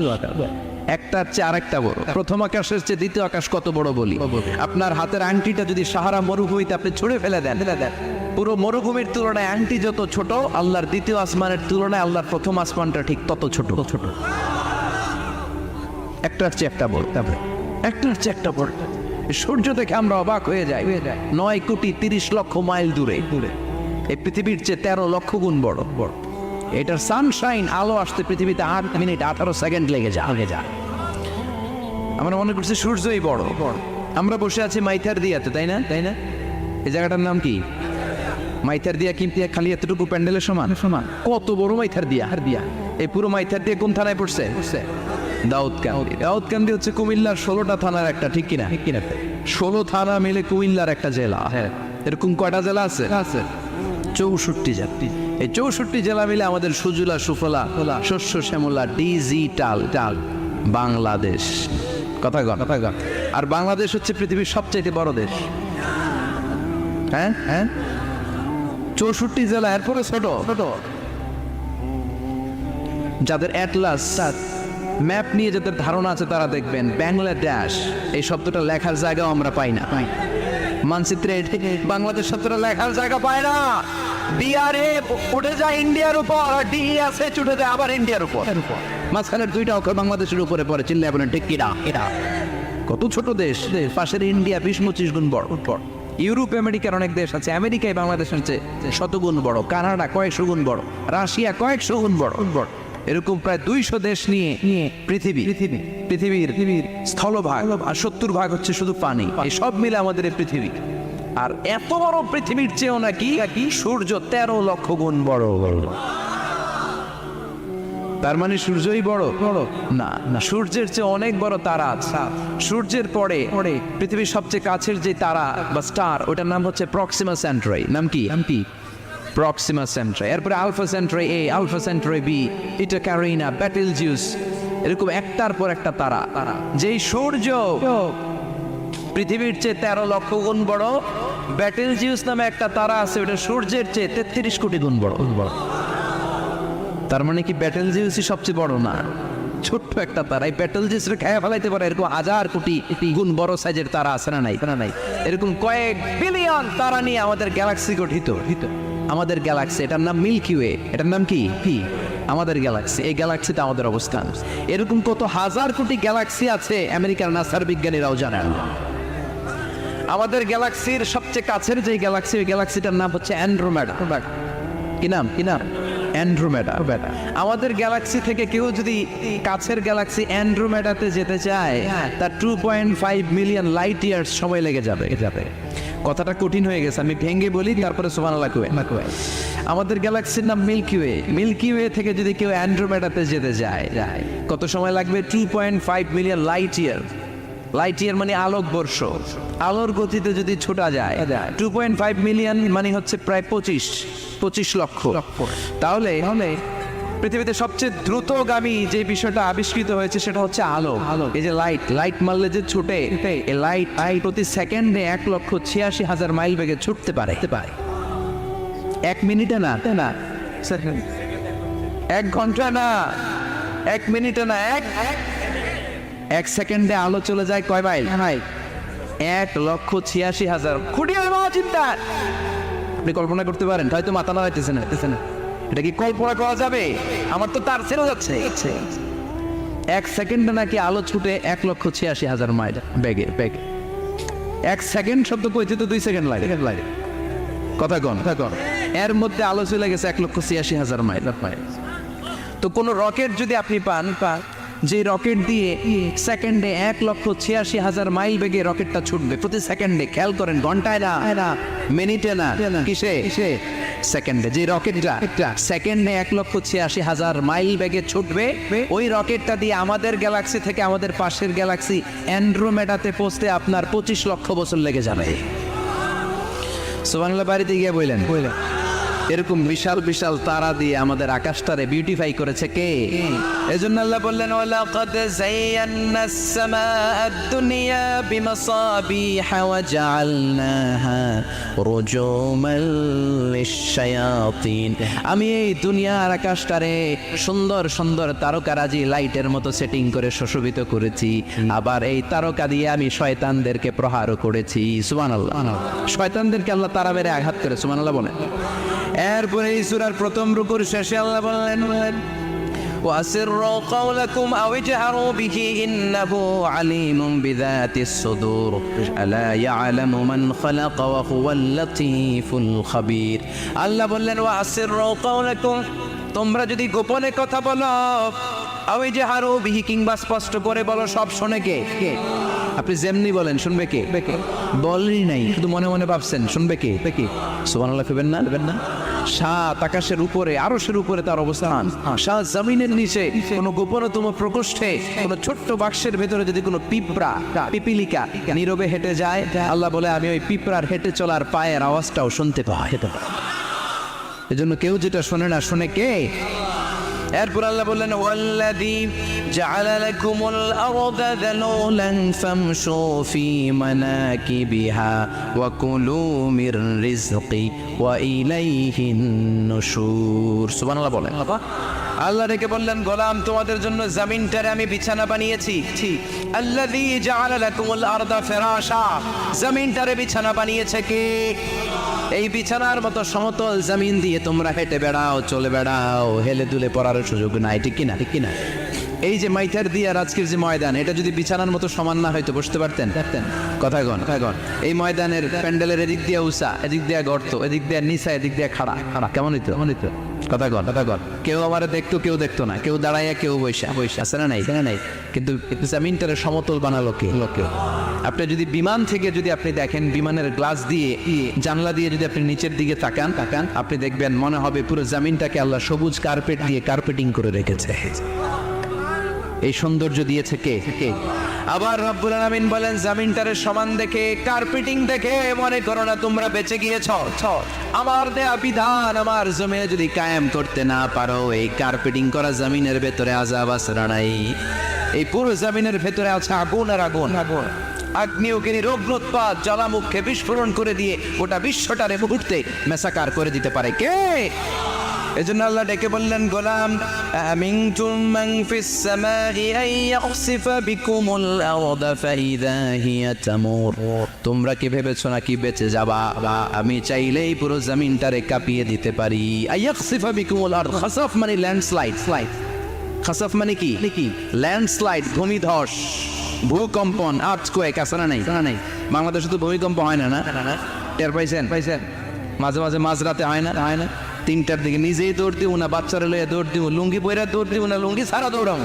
একটার চেয়ে আরেকটা বড়। প্রথম আকাশের চেয়ে দ্বিতীয় আকাশ কত বড় বলি? আপনার হাতের আংটিটা যদি সাহারা মরুভূমিতে আপনি ছুঁড়ে ফেলে দেন, পুরো মরুভূমির তুলনায় আংটি যত ছোট, আল্লাহর দ্বিতীয় আসমানের তুলনায় আল্লাহর প্রথম আসমানটা ঠিক তত ছোট। একটার চেয়ে একটা বড়, একটার চেয়ে একটা বড়। সূর্য দেখে আমরা অবাক হয়ে যাই। 9,30,00,000 মাইল দূরে, এই পৃথিবীর চেয়ে 13 লক্ষ গুণ বড়। এটার সানশাইন, আলো আসতে পৃথিবীতে 8 মিনিট 18 সেকেন্ড লেগে যায়। আমরা মনে করছি সূর্যই বড়। আমরা বসে আছি মাইথার দিয়াতে, তাই না? এই জায়গাটার নাম কি? মাইথার দিয়া। কিন্তু খালি এতটুকু প্যান্ডেলের সমান। কত বড় মাইথার দিয়া! এই পুরো মাইথার দিয়ে কোন থানায় পড়ছে? দাউদকান্দি হচ্ছে কুমিল্লার 16টা থানার একটা, ঠিক কিনা? 16 থানা মিলে কুমিল্লার একটা জেলা। এরকম কয়টা জেলা আছে? 64 জেলা। এই 64 জেলা মিলে আমাদের সুজলা সুফলা, শস্য শ্যামলা, ডিজিটাল বাংলাদেশ। কথা গণ। আর বাংলাদেশ হচ্ছে পৃথিবীর সবচেয়ে বড় দেশ। হ্যাঁ, 64 জেলা, এরপরে ছোট। যাদের অ্যাটলাস ম্যাপ নিয়ে যাদের ধারণা আছে, তারা দেখবেন বাংলাদেশ এই শব্দটা লেখার জায়গাও আমরা পাই না। মানচিত্রে বাংলাদেশ শব্দটা লেখার জায়গা পায় না। ডিআরএ উঠে যায় ইন্ডিয়ার উপর, আর ডিএসএ উঠে যায় আবার ইন্ডিয়ার উপর। মাঝখানের দুইটা অক্ষর বাংলাদেশের উপরে পড়ে, চিল্লায় বলেন ঠিক কিনা? কত ছোট দেশ, পাশের ইন্ডিয়া 20-25 গুণ বড়। ইউরোপ আমেরিকার অনেক দেশ আছে, আমেরিকায় বাংলাদেশের চেয়ে শতগুণ বড়, কানাডা কয়েকশো গুণ বড়, রাশিয়া কয়েকশো গুণ বড়। এরকম প্রায় 200 দেশ নিয়ে পৃথিবীর স্থলভাগ আর 70% হচ্ছে শুধু পানি। এই সব মিলে আমাদের এই পৃথিবী। আর এত বড় পৃথিবীর চেয়েও নাকি সূর্য 13 লক্ষ গুণ বড়। তার মানে সূর্যই বড়? না, সূর্যের চেয়ে অনেক বড় তারা আছে। সূর্যের পরে পৃথিবীর সবচেয়ে কাছের যে তারা বা স্টার, ওটার নাম হচ্ছে প্রক্সিমা সেন্ট্রারি। নাম কি? প্রক্সিমা সেন্ট্রারি। এরপরে আলফা সেন্ট্রারি এ, আলফা সেন্ট্রারি বি, ইটা ক্যারিনা, বেটেলজিউস, এরকম একটার পর একটা তারা। যেই সূর্য পৃথিবীর চেয়ে 13 লক্ষ গুণ বড়, বেটেলজিউস নামে একটা তারা আছে, ওটা সূর্যের চেয়ে 33 কোটি গুণ বড়। তার মানে কি বেটেলজিউসই সবচেয়ে বড় না? ছোট্ট একটা তারা। এই বেটেলজিউসরে খেয়ে ফেলাইতে পারে এরকম 1000 কোটি গুণ বড় সাইজের তারা আছে না নাই? এরকম কয়েক বিলিয়ন তারা নিয়ে আমাদের গ্যালাক্সি গঠিত। আমাদের গ্যালাক্সি, এটার নাম মিল্কি ওয়ে। এটার নাম কি? আমাদের গ্যালাক্সি। এই গ্যালাক্সিতে আমাদের অবস্থান। এরকম কত হাজার কোটি গ্যালাক্সি আছে, আমেরিকার নাসার বিজ্ঞানীরাও জানেন। আমাদের গ্যালাক্সির সবচেয়ে কাছের যে গ্যালাক্সি, ওই গ্যালাক্সিটার নাম হচ্ছে অ্যান্ড্রোমেডা। কি নাম? অ্যান্ড্রোমেডা। আমাদের গ্যালাক্সি থেকে কেউ যদি কাছের গ্যালাক্সি অ্যান্ড্রোমেডাতে যেতে চায়, তার 2.5 মিলিয়ন লাইট ইয়ার্স সময় লেগে যাবে। কথাটা কঠিন হয়ে গেছে, আমি ভেঙে বলি, তারপরে সুবহানাল্লাহ কই। আমাদের গ্যালাক্সির নাম মিল্কি ওয়ে। মিল্কি ওয়ে থেকে যদি কেউ অ্যান্ড্রোমেডাতে যেতে যায়, কত সময় লাগবে? 2.5 million light year. Light year মানে আলোকবর্ষ। আলোর গতিতে যদি ছোটা যায় 2.5 মিলিয়ন মানে হচ্ছে প্রায় 25 লক্ষ। তাহলে পৃথিবীতে সবচেয়ে দ্রুতগামী যে বিষয়টা আবিষ্কৃত হয়েছে সেটা হচ্ছে আলো। এই যে লাইট মারলে যে ছুটে, এই লাইট প্রতি সেকেন্ডে 1,86,000 মাইল বেগে ছুটতে পারে। 1 মিনিটে না, 1 ঘন্টা না, 1 মিনিটে না, 1 সেকেন্ডে আলো চলে যায় কয় মাইল? 1,86,000। খুঁটিয়ে চিন্তা আপনি কল্পনা করতে পারেন? হয়তো মাথা নাড়াইতেছে না। এটা কি কল্পনা করা যাবে? আমার তো তার ছেড়ে যাচ্ছে। 1 সেকেন্ডে নাকি আলো ছুটে 1,86,000 মাইল বেগে। 1 সেকেন্ড শব্দ কইতে তো 2 সেকেন্ড লাগে। কথা কন। এর মধ্যে আলো চলে গেছে 1,86,000 মাইল। তো কোন রকেট যদি আপনি পান, যে রকেট দিয়ে সেকেন্ডে 1,86,000 মাইল বেগে রকেটটা ছুটবে প্রতি সেকেন্ডে, খেয়াল করেন, ঘন্টায় না, মিনিটে না, কিসে? সেকেন্ডে। যে রকেটটা সেকেন্ডে 1,86,000 মাইল বেগে ছুটবে, ওই রকেটটা দিয়ে আমাদের গ্যালাক্সি থেকে আমাদের পাশের গ্যালাক্সি অ্যান্ড্রোমেডাতে পৌঁছতে আপনার 25 লক্ষ বছর লেগে যাবে। সুবহানাল্লাহ। বাড়িতে গিয়ে বললেন, এরকম বিশাল বিশাল তারা দিয়ে আমাদের আকাশটারে বিউটিফাই করেছে কে? এজন্য আল্লাহ বললেন, ওয়ালাকাদ যায়্যানাস সামাআদ দুনিয়া বিমাসাবিহা ওয়া জাআলনাহা রুজুমান লিশ-শায়াতিন। আমি এই দুনিয়ার আকাশটারে সুন্দর সুন্দর তারকারাজি লাইটের মতো সেটিং করে সুশোভিত করেছি। আবার এই তারকা দিয়ে আমি শয়তানদেরকে প্রহারও করেছি। সুবহানাল্লাহ। শয়তানদেরকে আল্লাহ তারা মেরে আঘাত করে। সুবহানাল্লাহ বলেন। এরপরে এই সূরার প্রথম রুকুর শেষে আল্লাহ বললেন, ওয়াসিররু কাওলাকুম আও ইজহারু বিহি ইন্নাহু আলিমুম বিযাতিস সুদূর আলা ইয়ালামু মান খালাকা ওয়া হুয়াল লাতীফুল খাবীর। আল্লাহ বললেন, ওয়াসিররু কাওলাকুম, তোমরা যদি গোপনে কথা বলো, আও ইজহারু বিহি, কিংবা স্পষ্ট করে বলো, সব শুনে কে? আপনি যেমনি বলেন শুনবে কে? বলেনই নাই, শুধু মনে মনে ভাবছেন, শুনবে কে? সুবহানাল্লাহ কইবেন না? সাত আকাশের উপরে, আরশের উপরে তার অবস্থান, সাত জমিনের নিচে কোনো গোপনতম প্রকোষ্ঠে, কোনো ছোট্ট বাক্সের ভেতরে যদি কোনো পিপিলিকা নীরবে হেঁটে যায়, আল্লাহ বলে আমি ওই পিঁপড়ার হেঁটে চলার পায়ের আওয়াজটাও শুনতে পাই। এজন্য কেউ যেটা শোনে না, শুনে কে? এরপর আল্লাহ বললেন, ওয়াল্লাযী জাআলা লাকুমুল আরদা যালুলান ফামশু ফি মানাকিবিহা ওয়া কুলু মির রিজকি ওয়া ইলাইহিন নুশুর। সুবহানাল্লাহ বলেন। আল্লাহ ডেকে বললেন, গোলাম, তোমাদের জন্য জমিনটারে আমি বিছানা বানিয়েছি। আল্লাযী জাআলা লাকুমুল আরদা ফিরাশা, জমিনটারে বিছানা বানিয়েছে কে? এই বিছানার মতো সমতল জমিন দিয়ে তোমরা হেঁটে বেড়াও, চলে বেড়াও, হেলে দুলে পড়ার সুযোগ নাই, ঠিক কিনা? ঠিক কিনা? এই যে মাইথার দিয়ে আর আজকের যে ময়দান, এটা যদি বিছানার মতো সমান না হয়তো বসতে পারতেন? কথা কন। এই ময়দানের প্যান্ডেলের এদিক দিয়ে উষা, এদিক দিয়ে গর্ত, এদিক দিয়ে নিচা, এদিক দিয়ে খাড়া। কেমন হইতো? কথা কন। কেউ আমার দেখতো, কেউ দেখতো না, কেউ দাঁড়াইয়া, কেউ বৈশা আছে না নাই? কিন্তু জামিনটারে সমতল বানালো কে? আপনি যদি বিমান থেকে যদি আপনি দেখেন, বিমানের গ্লাস দিয়ে, জানলা দিয়ে যদি আপনি নিচের দিকে তাকান, আপনি দেখবেন মনে হবে পুরো জামিনটাকে আল্লাহ সবুজ কার্পেট দিয়ে কার্পেটিং করে রেখেছে। এই সৌন্দর্য দিয়েছে কে? আবার রব্বুল আলামিন বলেন, জামিনটারে সমান দেখে, কার্পেটিং দেখে মনে করো না তোমরা বেঁচে গিয়েছ। আমার দেয়া বিধান আমার জমিনে যদি কায়েম করতে না পারো, এই কার্পেটিং করা জমিনের ভেতরে আযাব আছে না নাই? এই পুরো জমিনের ভেতরে আছে আগুন আর আগুন। আগ্নেয়গিরি রোগ্নোৎপাত জ্বালামুখে বিস্ফোরণ করে দিয়ে গোটা বিশ্বটারে মুহূর্তে মেসাকার করে দিতে পারে কে? এজন্য আল্লাহ ডেকে বললেন, গোলাম আমিনতুম মান ফিস সামাই আন ইয়াখসিফা বিকুমুল আরদা ফাইযা হিয়া তামুর। তোমরা কি ভেবেছো নাকি বেঁচে যাবা? আমি চাইলেই পুরো জমিনটারে কাঁপিয়ে দিতে পারি। আন ইয়াখসিফা বিকুমুল আরদ, খাসাফ মানে ল্যান্ডস্লাইড। খাসাফ মানে কি? ল্যান্ডস্লাইড, ভূমিধস, ভূকম্পন, আর্থকোয়েক আছে না নাই? বাংলাদেশে তো ভূমিকম্প হয় না? টের পাইছেন? মাঝে মাঝে মাঝরাতে হয় না? 3টার দিকে নিজেই দৌড় দিব না, বাচ্চারা লইয়া দৌড় দিব, লুঙ্গি পইরা দৌড় দিব না, লুঙ্গি ছাড়া দৌড়াম।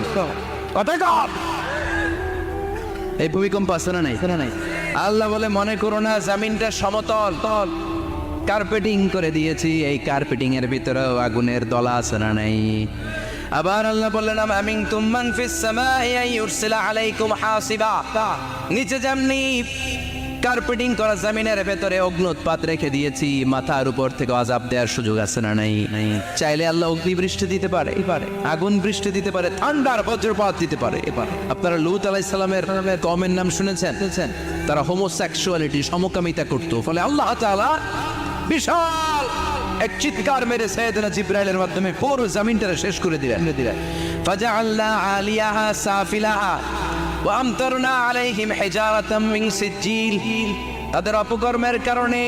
কথা কম। এই ভূমিকম্প আছে না নাই? আল্লাহ বলে, মনে করো না জমিনটা সমতল, কার্পেটিং করে দিয়েছি। এই কার্পেটিং এর ভিতরেও আগুনের দলা আছে না নাই? আবার আল্লাহ বললেন, আমিনতুম মান ফিস সামাই আন ইউরসিলা আলাইকুম হাসিবা। নিচে যেমনি কার্পেটিং করা জমিনের ভেতরে অগ্নুৎপাত রেখে দিয়েছি, মাথার উপর থেকে আযাব দেওয়ার সুযোগ আছে না নাই? চাইলে আল্লাহ অগ্নি বৃষ্টি দিতে পারে, আগুন বৃষ্টি দিতে পারে, ঠান্ডার বজ্রপাত দিতে পারে। আপনারা লূত আলাইহিস সালামের কওমের নাম শুনেছেন? তারা হোমোসেক্সুয়ালিটি, সমকামিতা করতো। ফলে আল্লাহ তাআলা বিশাল এক চিৎকার মেরে সাইয়েদনা জিবরাইলের মাধ্যমে পুরো জমিনটারে শেষ করে দিলেন। ফাজআলনা আলিয়াহা সাফিলাহা ওয়া আমতারনা আলাইহিম হিজারাতাম মিন সিজিল। তাদের অপকর্মের কারণে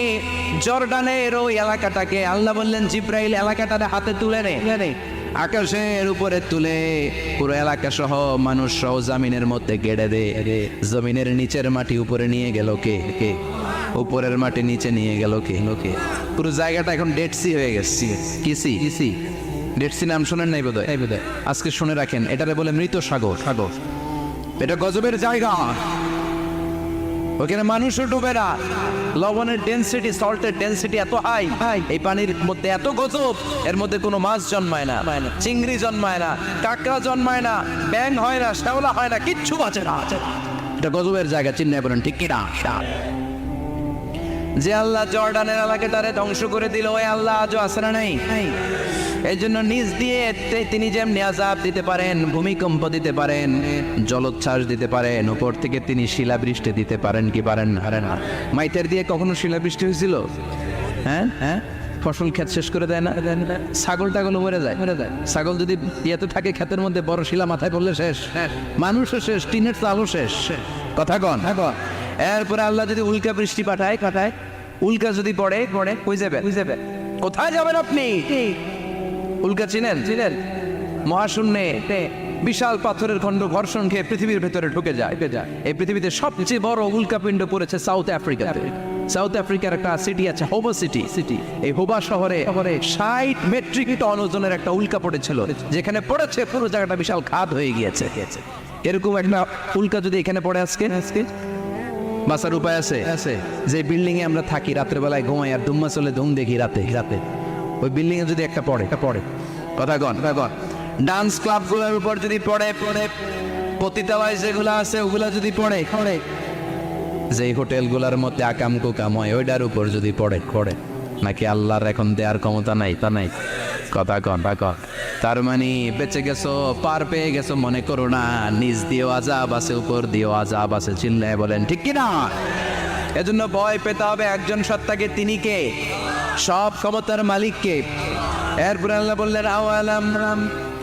জর্ডানের ওই এলাকাটাকে আল্লাহ বললেন, জিবরাইল এলাকাটারে হাতে তুলে নে, আকাশের উপরে তুলে পুরো এলাকা সহ মানুষ সহ জমিনের মধ্যে গেড়ে দে। জমিনের নিচের মাটি উপরে নিয়ে গেল কে? উপরের মাটি নিচে নিয়ে গেল কে? পুরো জায়গাটা এখন ডেড সি হয়ে গেছে। কিসি ডেড সি নাম শোনেন নাই বোধহয়? আজকে শুনে রাখেন, এটারে বলে মৃত সাগর। এটা গজবের জায়গা, ওখানে মানুষও ডুবে না। লবণের ডেনসিটি, সল্টের ডেনসিটি এত হাই, এই পানির মধ্যে এত গজব, এর মধ্যে কোনো মাছ জন্মায় না, চিংড়ি জন্মায় না, কাঁকড়া জন্মায় না, ব্যাঙ হয় না, শ্যাওলা হয় না, কিচ্ছু বাঁচে না। এটা গজবের জায়গা, চিন্তায় বলেন ঠিক কিনা? যে আল্লাহ জর্ডানের এলাকাটারে ধ্বংস করে দিল, ওই আল্লাহ আজও আছে না নাই? এই জন্য নিজ দিয়ে তিনি যেমনি আযাব দিতে পারেন, ভূমিকম্প দিতে পারেন, জলোচ্ছ্বাস দিতে পারেন, উপর থেকে তিনি শিলাবৃষ্টি দিতে পারেন কি পারেন না? মাইতের দিয়ে কখনো শিলাবৃষ্টি হয়েছিল? হ্যাঁ, ফসল ক্ষেত শেষ করে দেয় না? ছাগল টাগল মরে যায়। ছাগল যদি ইয়েতে থাকে ক্ষেতের মধ্যে, বড় শিলা মাথায় পড়লে শেষ, মানুষও শেষ, টিনের চালও শেষ। কথা কন। এরপরে আল্লাহ যদি উল্কা বৃষ্টি পাঠায়, উল্কা যদি পড়ে, কই যাবে? কোথায় যাবেন আপনি? উল্কা চিনেন? মহাশূন্যে বিশাল পাথরের খণ্ড ঘর্ষণ খেয়ে পৃথিবীর ভেতরে ঢুকে যায়। এই পৃথিবীতে সবচেয়ে বড় উল্কাপিণ্ড পড়েছে সাউথ আফ্রিকাতে। সাউথ আফ্রিকার একটা সিটি আছে, হোবা সিটি। এই হোবা শহরে 60 মেট্রিক টন ওজনের একটা উল্কা পড়েছিল, যেখানে পড়েছে পুরো জায়গাটা বিশাল খাদ হয়ে গিয়েছে। এরকম একটা উল্কা যদি এখানে পড়ে আজকে, বাঁচার উপায় আছে? যে বিল্ডিং এ আমরা থাকি, রাতের বেলায় ঘুমাই আর দুম্মা চলে ধুম দেখি রাতে, ওই বিল্ডিং এ যদি একটা পড়ে, কথা কন, ডান্স ক্লাব গুলোর উপর যদি পড়ে, পতিতালয় যেগুলো আছে ওগুলা যদি পড়ে, যে হোটেল গুলার মধ্যে আকাম কুকাম হয় ওইটার উপর যদি পড়ে, নাকি আল্লাহর এখন দেওয়ার ক্ষমতা নাই? তা নাই। কথা কন। তার মানে বেঁচে গেছো, পার পেয়ে গেছো মনে করো না, নিজ দিয়েও আযাব আছে, উপর দিয়েও আযাব আছে। চিল্লায় বলেন ঠিক কিনা? এজন্য ভয় পেতে হবে একজন সত্তাকে, তিনি কে? সব ক্ষমতার মালিককে। এরপর আল্লাহ বললেন আওয়ালাম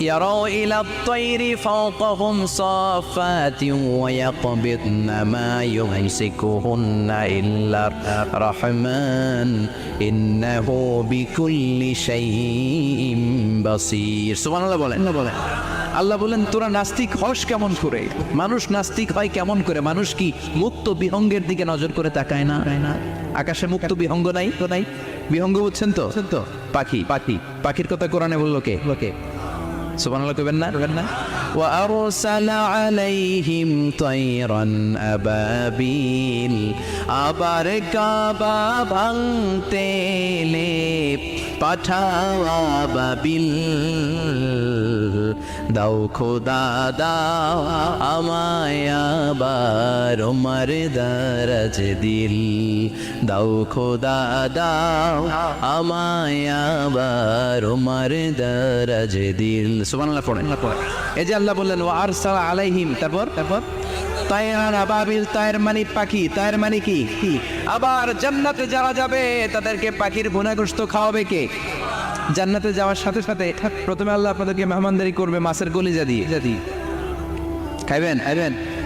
ইয়ারাউ ইলা আত-তায়রি ফাওকাহুম সাফাতিন ওয়া ইয়াকবিদনা মা ইউমসিকুহুন্না ইল্লা রাহমান ইন্নাহু বিকুল্লি শাইইন বাসীর। সুবহানাল্লাহ বলেন। আল্লাহ বলেন তোরা নাস্তিক হস কেমন করে? মানুষ নাস্তিক হয় কেমন করে? মানুষ কি মুক্ত বিহঙ্গের দিকে নজর করে তাকায় না? আকাশে মুক্ত বিহঙ্গ নাই তো নাই? বিহঙ্গ বুঝছেন তো? পাখি পাখির কথা কোরআনে বললো কে? সুবহানাল্লাহ কইবেন না? ওয়া আরসালা আলাইহিম তায়রান আবাবিল, আবার কাবা ভাঙতে এলে পাঠাও আবাবিল। দাও খোদা দাও আমায় আবার ওমর দরজ দিল, দাও খোদা দাও আমায় আবার ওমর দরজ দিল। সুবহানাল্লাহ পড়েন। এই যে আল্লাহ বললেন ওয়া আরসালা আলাইহিম, তারপর তায়রান আবাবিল, তায়ের মানে পাখি, তায়ের মানে কি? আবার জান্নাতে যারা যাবে তাদেরকে পাখির ভুনাগোশত খাওয়াবে কে? জান্নাতে যাওয়ার সাথে সাথে প্রথমে আল্লাহ আপনাদেরকে মেহমানদারি করবে মাছের কলিজা দিয়ে। খাইবেন?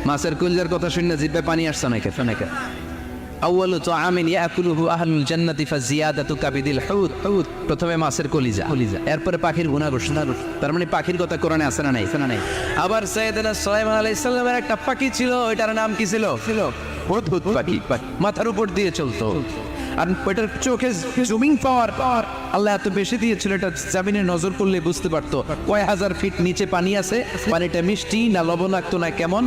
মাছের কলিজার কথা শুনে জিভে পানি আসছে নাকি? আউয়ালু তাআমিন ইয়াকুলুহু আহলুল জান্নাতি ফাজিয়াদাতু কাবিদিল হুত। প্রথমে মাছের কলিজা, এরপরে পাখির ভুনাগোশত। তার মানে পাখির কথা কোরআনে আছে না নাই? আবার সাইয়েদনা সুলাইমান আলাইহিস সালামের একটা পাখি ছিল, ওইটার নাম কি ছিল? হুদহুদ পাখি। মাথার উপর দিয়ে চলতো, আর ওইটার চোখে জুমিং পাওয়ার আল্লাহ এত বেশি দিয়েছিল, এটা জামিনে নজর করলে বুঝতে পারতো কয় হাজার ফিট নিচে পানি আছে, পানিটা মিষ্টি না লবণাক্ত না কেমন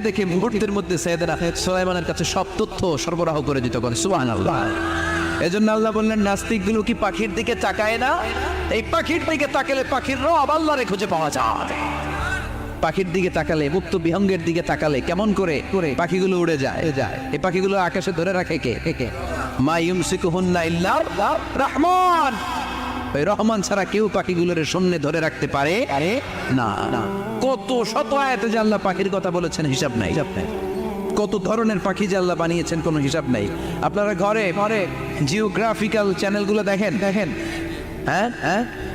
দেখে মুহূর্তের মধ্যে সাইয়েদনা সুলাইমানের কাছে সব তথ্য সরবরাহ করে দিত। সুবহানাল্লাহ। এজন্য আল্লাহ বললেন নাস্তিকগুলো কি পাখির দিকে তাকায় না? এই পাখির দিকে তাকালে পাখির রব আল্লাহরে খুঁজে পাওয়া যায়। পাখির দিকে তাকালে, মুক্ত বিহঙ্গের দিকে তাকালে কেমন করে পাখিগুলো উড়ে যায়। এই পাখিগুলো আকাশে ধরে রাখে কে? মা ইউমসিকুহুন্না ইল্লা রাহমান। ওই রহমান ছাড়া কেউ পাখিগুলোর শূন্যে ধরে রাখতে পারে না। কত শত আয়াতে যে আল্লাহ পাখির কথা বলেছেন হিসাব নাই। কত ধরনের পাখি যে আল্লাহ বানিয়েছেন কোনো হিসাব নাই। আপনারা ঘরে জিওগ্রাফিক্যাল চ্যানেলগুলো দেখেন? হ্যাঁ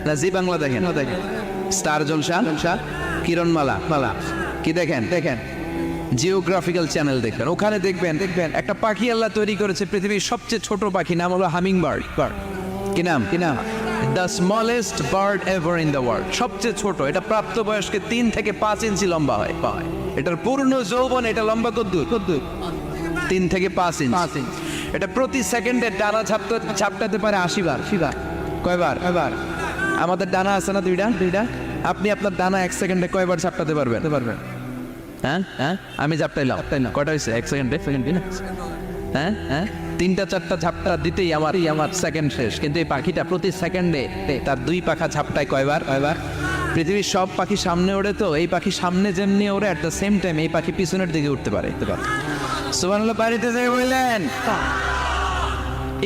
না জি বাংলা দেখেন? স্টার জলসা, কিরণমালা কি দেখেন? জিওগ্রাফিক্যাল চ্যানেল দেখবেন, ওখানে দেখবেন একটা পাখি আল্লাহ তৈরি করেছে, পৃথিবীর সবচেয়ে ছোট পাখি, নাম হলো হামিং বার্ড। কি নাম? The smallest bird ever in the world. সবচেয়ে ছোট, এটা প্রাপ্তবয়স্কে 3 থেকে 5 ইঞ্চি লম্বা হয়। এটার পূর্ণ যৌবন এটা লম্বা কদ্দুর 3 থেকে 5 ইঞ্চি। এটা প্রতি সেকেন্ডে ডানা ঝাপটাতে পারে 80 বার। কয়বার? আমাদের ডানা আছে না দুইটা। আপনি আপনার ডানা 1 সেকেন্ডে কয়বার ঝাপটাতে পারবেন? হ্যাঁ আমি ঝাপটাইলাম কয়টা হয়েছে? 1 সেকেন্ডে হ্যাঁ 3টা 4টা ঝাপটা দিতেই আমার সেকেন্ড শেষ। কিন্তু এই পাখিটা প্রতি সেকেন্ডে তার 2 পাখা ঝাপটায় কয়বার? পৃথিবীর সব পাখি সামনে ওড়ে, তো এই পাখি সামনে যেমনি ওড়ে অ্যাট দ্য সেম টাইম এই পাখি পিছনের দিকে উঠতে পারে। সুবহানাল্লাহ। বাড়িতে যাই বললেন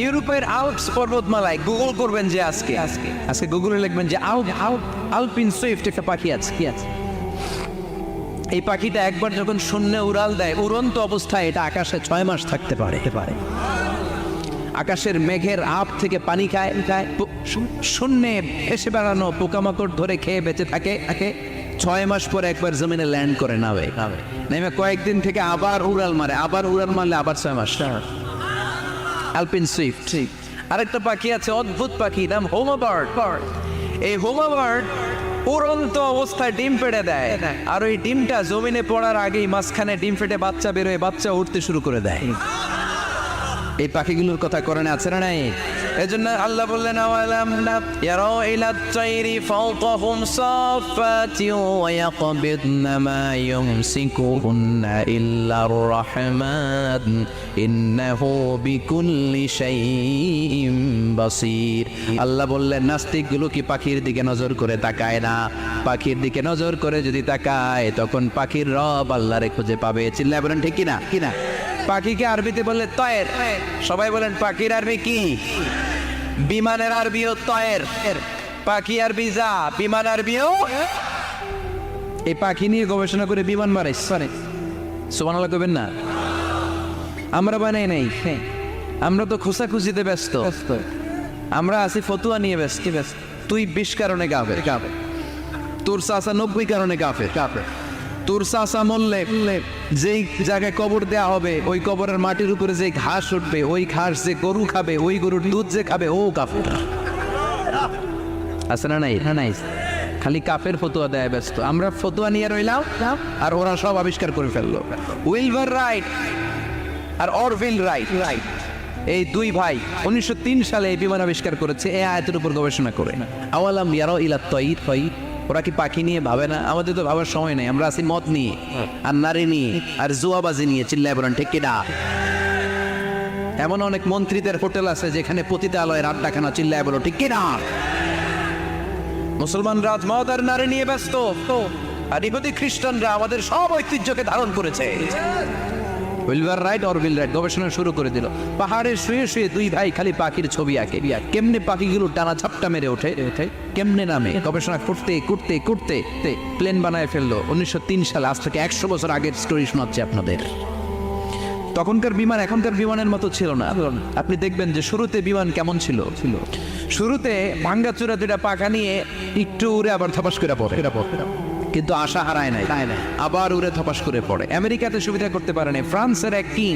ইউরোপের আল্পস পর্বতমালায় গুগল করবেন যে আজকে গুগলে লিখবেন যে আলপিন সুইফট একটা পাখি আছে। কি আছে? এই পাখিটা একবার যখন শূন্যে উড়াল দেয়, উড়ন্ত অবস্থায় এটা আকাশে 6 মাস থাকতে পারে। আকাশের মেঘের আপ থেকে পানি খায়, শূন্যে ভেসে বেড়ানো পোকামাকড় ধরে খেয়ে বেঁচে থাকে। 6 মাস পরে একবার জমিনে ল্যান্ড করে নেমে কয়েকদিন থেকে আবার উড়াল মারলে আবার 6 মাস। আলপিন সুইফট। আরেকটা পাখি আছে, অদ্ভুত পাখি, নাম হোমা বার্ড। এই হোমা বার্ড উড়ন্ত অবস্থায় ডিম পেড়ে দেয়, আর ওই ডিমটা জমিনে পড়ার আগেই মাঝখানে ডিম ফেটে বাচ্চা বেরোয়, বাচ্চা উঠতে শুরু করে দেয়। এই পাখিগুলোর কথা কোরআনে আছে না নাই? এজন্য আল্লাহ বললেন আওয়ালাম ইয়ারাউ ইলা আত-তায়রি ফাওকাহুম সাফাতিন ওয়া ইয়াকবিদনা মা ইউমসিকুহুন্না ইল্লা আর-রাহমান ইন্নাহু বিকুল্লি শাইইন বাসীর। আল্লাহ বললেন নাস্তিকগুলো কি পাখির দিকে নজর করে তাকায় না? পাখির দিকে নজর করে যদি তাকায় তখন পাখির রব আল্লাহরে খুঁজে পাবে। চিল্লায় বলেন ঠিক কিনা? পাখিকে আরবিতে বললে তয়ের। সবাই বলেন পাখির আরবি কি? বিমানের আরবিও তয়ের। পাখি আরবি যা, বিমান আরবিও। এই পাখি নিয়ে গবেষণা করে বিমান বানাইছে। সুবহানাল্লাহ কইবেন না? আমরা বানাই নাই, আমরা তো খোঁজাখুঁজিতে ব্যস্ত। আমরা আছি ফতুয়া নিয়ে ব্যস্ত। তুই 20 কারণে কাফের, তোর চাচা 90 কারণে কাফের, তোর চাচা মরলে যেই জায়গায় কবর দেয়া হবে ওই কবরের মাটির উপরে যে ঘাস উঠবে ওই ঘাস যে গরু খাবে ওই গরুর দুধ যে খাবে ও কাফের। আছে না নাই? নাই, খালি কাফের ফতোয়া দেয় ব্যস্ত। আমরা ফতোয়া নিয়ে রইলাম আর ওরা সব আবিষ্কার করে ফেললো। উইলবার রাইট আর অরভিল রাইট, এই দুই ভাই 1903 সালে এই বিমান আবিষ্কার করেছে এই আয়াতের উপর গবেষণা করে। আওয়ালাম ইয়ারাউ ইলা তাইর, ওরা কি পাখি নিয়ে ভাবে না? আমাদের তো ভাবার সময় নেই, আমরা আছি মদ নিয়ে আর নারী নিয়ে আর জুয়াবাজি নিয়ে। চিল্লায় বলেন ঠিক কিনা? এমন অনেক মন্ত্রীদের হোটেল আছে যেখানে পতিতালয়ের আড্ডাখানা। চিল্লায় বলো ঠিক কিনা? মুসলমান রাজ মদ আর নারী নিয়ে ব্যস্ত, আর ইহুদি খ্রিস্টানরা আমাদের সব ঐতিহ্যকে ধারণ করেছে। উইলবার রাইট অরভিল রাইট গবেষণা শুরু করে দিল। পাহাড়ে শুয়ে শুয়ে দুই ভাই খালি পাখির ছবি আঁকে, কেমনে পাখিগুলো টানা ঝাপটা মেরে ওঠে, কেমনে নামে। গবেষণা করতে করতে করতে প্লেন বানায় ফেললো 1903 সালে। আজ থেকে 100 বছর আগের স্টোরি শোনাচ্ছি আপনাদের। তখনকার বিমান এখনকার বিমানের মতো ছিল না। আপনি দেখবেন যে শুরুতে বিমান কেমন ছিল। শুরুতে ভাঙ্গাচুরা দুটা পাখা নিয়ে একটু উড়ে আবার থপাস করে পড়ে, কিন্তু আশা হারায় নাই, আবার উড়ে থপাস করে পড়ে। আমেরিকাতে সুবিধা করতে পারেনি। ফ্রান্সের এক কিং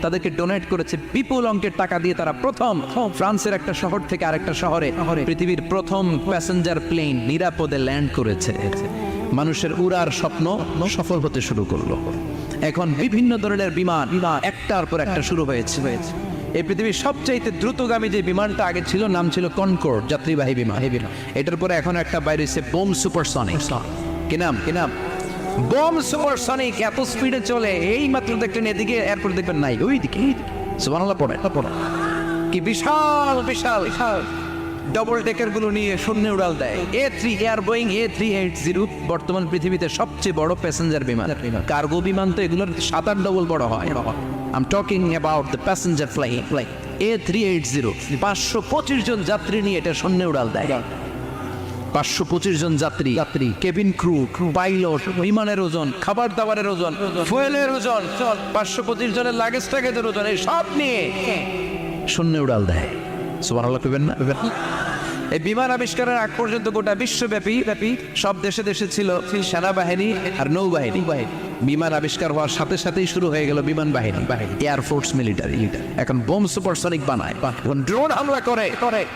তাদেরকে ডোনেট করেছে বিপুল অঙ্কের টাকা দিয়ে। তারা প্রথম ফ্রান্সের একটা শহর থেকে আরেকটা শহরে পৃথিবীর প্রথম প্যাসেঞ্জার প্লেন নিরাপদে ল্যান্ড করেছে। মানুষের উড়ার স্বপ্ন সফল হতে শুরু করলো। এখন বিভিন্ন ধরনের বিমান একটার পর একটা শুরু হয়েছে। এই পৃথিবীর সবচাইতে দ্রুতগামী যে বিমানটা আগে ছিল নাম ছিল কনকর্ড, যাত্রীবাহী বিমান। এটার পরে এখন একটা বাইরে হচ্ছে বোম সুপারসনিক। কি নাম? Bomb supersonic. এত স্পিডে চলে, এই মাত্র দেখলেন এদিকে এয়ারপোর্ট দেখবেন নাই, ওই দিকে সুবহানাল্লাহ পড়ে। কি বিশাল বিশাল ডবল ডেকার গুলো নিয়ে শূন্যে উড়াল দেয়। এয়ার বোয়িং A380 বর্তমান পৃথিবীতে সবচেয়ে বড় প্যাসেঞ্জার বিমান। কার্গো বিমান তো এগুলোর 7-8 ডবল বড় হয়। I'm talking about the passenger flight A380 525 জন যাত্রী নিয়ে এটা শূন্যে উড়াল দেয়। 525 জন যাত্রী, কেবিন ক্রু, পাইলট, বিমানের ওজন, খাবার দাবারের ওজন, ফুয়েলের ওজন, 525 জনের লাগেজ ট্যাগেজের ওজন, এই সব নিয়ে শূন্যে উড়াল দেয়। সুবহানাল্লাহ কইবেন না? এই বিমান আবিষ্কারের আগ পর্যন্ত গোটা বিশ্বব্যাপী সব দেশে দেশে ছিল সেনাবাহিনী আর নৌবাহিনী। বিমান আবিষ্কার হওয়ার সাথে সাথেই শুরু হয়ে গেল বিমান বাহিনী, এয়ারফোর্স, মিলিটারি। এখন বোম সুপারসনিক বানায়, এখন ড্রোন হামলা করে,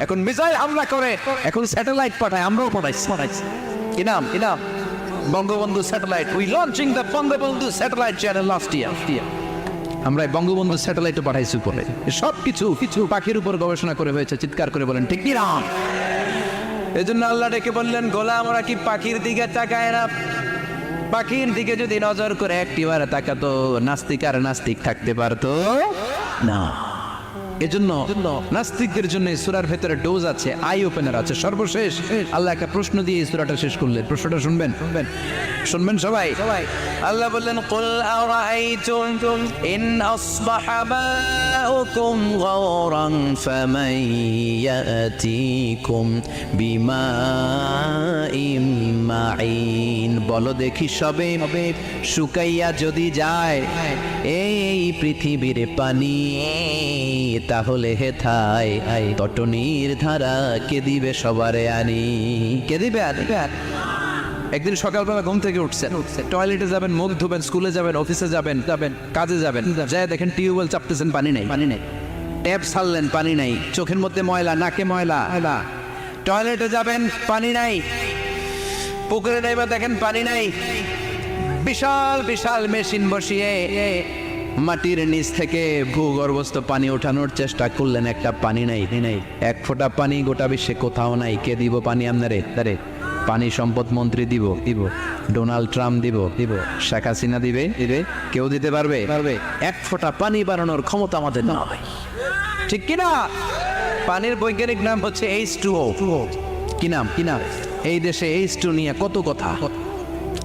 এখন মিসাইল হামলা করে, এখন স্যাটেলাইট পাঠায়। আমরাও পাঠাইছি। কি নাম? Bangabandhu satellite. We launching the Bangabandhu satellite channel last year. আমরা বঙ্গবন্ধু স্যাটেলাইটও পাঠাইছি উপরে। সব কিছু পাখির উপর গবেষণা করে হয়েছে। চিৎকার করে বলেন ঠিক কি না? এই জন্য আল্লাহ ডেকে বললেন, গোলাম ওরা কি পাখির দিকে তাকায় না? পাখির দিকে যদি নজর করে একটিবার তাকাতো, নাস্তিক আর নাস্তিক থাকতে পারতো না। এজন্য নাস্তিকদের জন্য সূরার ভেতরে ডোজ আছে, আই ওপেনার আছে। সর্বশেষ আল্লাহ একটা প্রশ্ন দিয়ে এই সূরাটা শেষ করলেন। প্রশ্নটা শুনবেন সবাই। আল্লাহ বললেন, কুল আরাআইতুম ইন আসবাহা মাউকুম গাওরান ফামান ইয়াতিকুম বিমাইম মাইন। বলো দেখি সবে শুকাইয়া যদি যায় এই পৃথিবীর পানি, তাহলে হেথায় তটনির ধারা কে দিবে সবারে আনি? কে দিবে? একদিন সকালবেলা ঘুম থেকে উঠছেন, টয়লেটে যাবেন, মুখ ধুবেন, স্কুলে যাবেন, অফিসে যাবেন, কাজে যাবেন, যায় দেখেন টিউবওয়েল চাপতেছেন, পানি নেই। ট্যাপ ছাড়লেন, পানি নাই। চোখের মধ্যে ময়লা, নাকে ময়লা। টয়লেটে যাবেন, পানি নাই। পুকুরে নেবে, দেখেন পানি নাই। বিশাল বিশাল মেশিন বসিয়ে মাটির নিচ থেকে ভূগর্ভস্থ পানি ওঠানোর চেষ্টা করলেন, একটা পানি নাই। এক ফোঁটা পানি গোটা বিশ্বে কোথাও নাই। কে দিব পানি আপনারে? পানি সম্পদ মন্ত্রী দিব, ডোনাল্ড ট্রাম্প দিব, শেখ হাসিনা দিবে, কেউ দিতে পারবে? এক ফোঁটা পানি বানানোর ক্ষমতা আমাদের না, ঠিক কিনা? পানির বৈজ্ঞানিক নাম হচ্ছে H2O। কি নাম? এই দেশে H2 নিয়ে কত কথা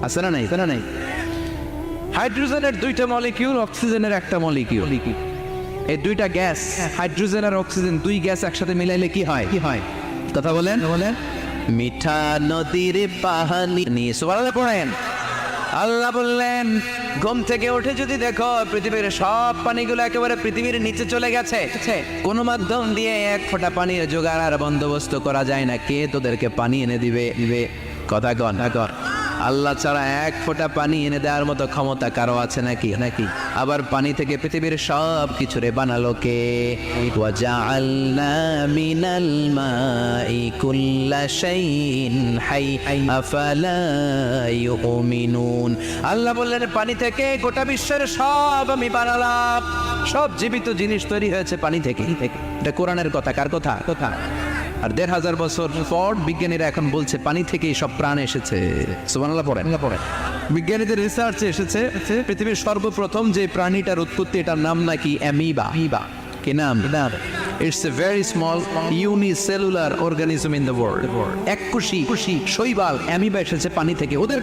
আছে না নাই? হাইড্রোজেনের 2টা মলিকিউল, অক্সিজেনের একটা মলিকিউল। এই 2টা গ্যাস, হাইড্রোজেন আর অক্সিজেন, 2 গ্যাস একসাথে মিলাইলে কি হয়? কথা বলেন। মিঠা নদীর পানি নিয়ে সুবহানাল্লাহ পড়েন। আল্লাহ বললেন ঘুম থেকে উঠে যদি দেখো পৃথিবীর সব পানিগুলো একেবারে পৃথিবীর নিচে চলে গেছে, কোনো মাধ্যম দিয়ে এক ফোঁটা পানির জোগাড় আর বন্দোবস্ত করা যায় না, কে তোদেরকে পানি এনে দিবে? কথা কন। আল্লাহ ছাড়া এক ফোঁটা পানি এনে দেওয়ার মতো ক্ষমতা কারো আছে নাকি? আবার পানি থেকে পৃথিবীর সব কিছু রে বানালো কে? ওয়াজআলনা মিনাল মাই কুল্লা শাইইন হাই আফালা ইউমিনুন। আল্লাহ বললেন পানি থেকে গোটা বিশ্বের সব আমি বানালাম, সব জীবিত জিনিস তৈরি হয়েছে পানি থেকে। এটা কোরআনের কথা, কার কথা? আর ১৫০০ বছর পর বিজ্ঞানীরা এখন বলছে পানি থেকেই সব প্রাণ এসেছে। সুবহানাল্লাহ পড়েন। বিজ্ঞানীদের রিসার্চে এসেছে পৃথিবীর সর্বপ্রথম যে প্রাণীটার উৎপত্তি, এটার নাম নাকি অ্যামিবা। কি নাম? It's a very small unicellular organism in the world. এক কুশি শৈবাল অ্যামিবা এসেছে পানি থেকে। ওদের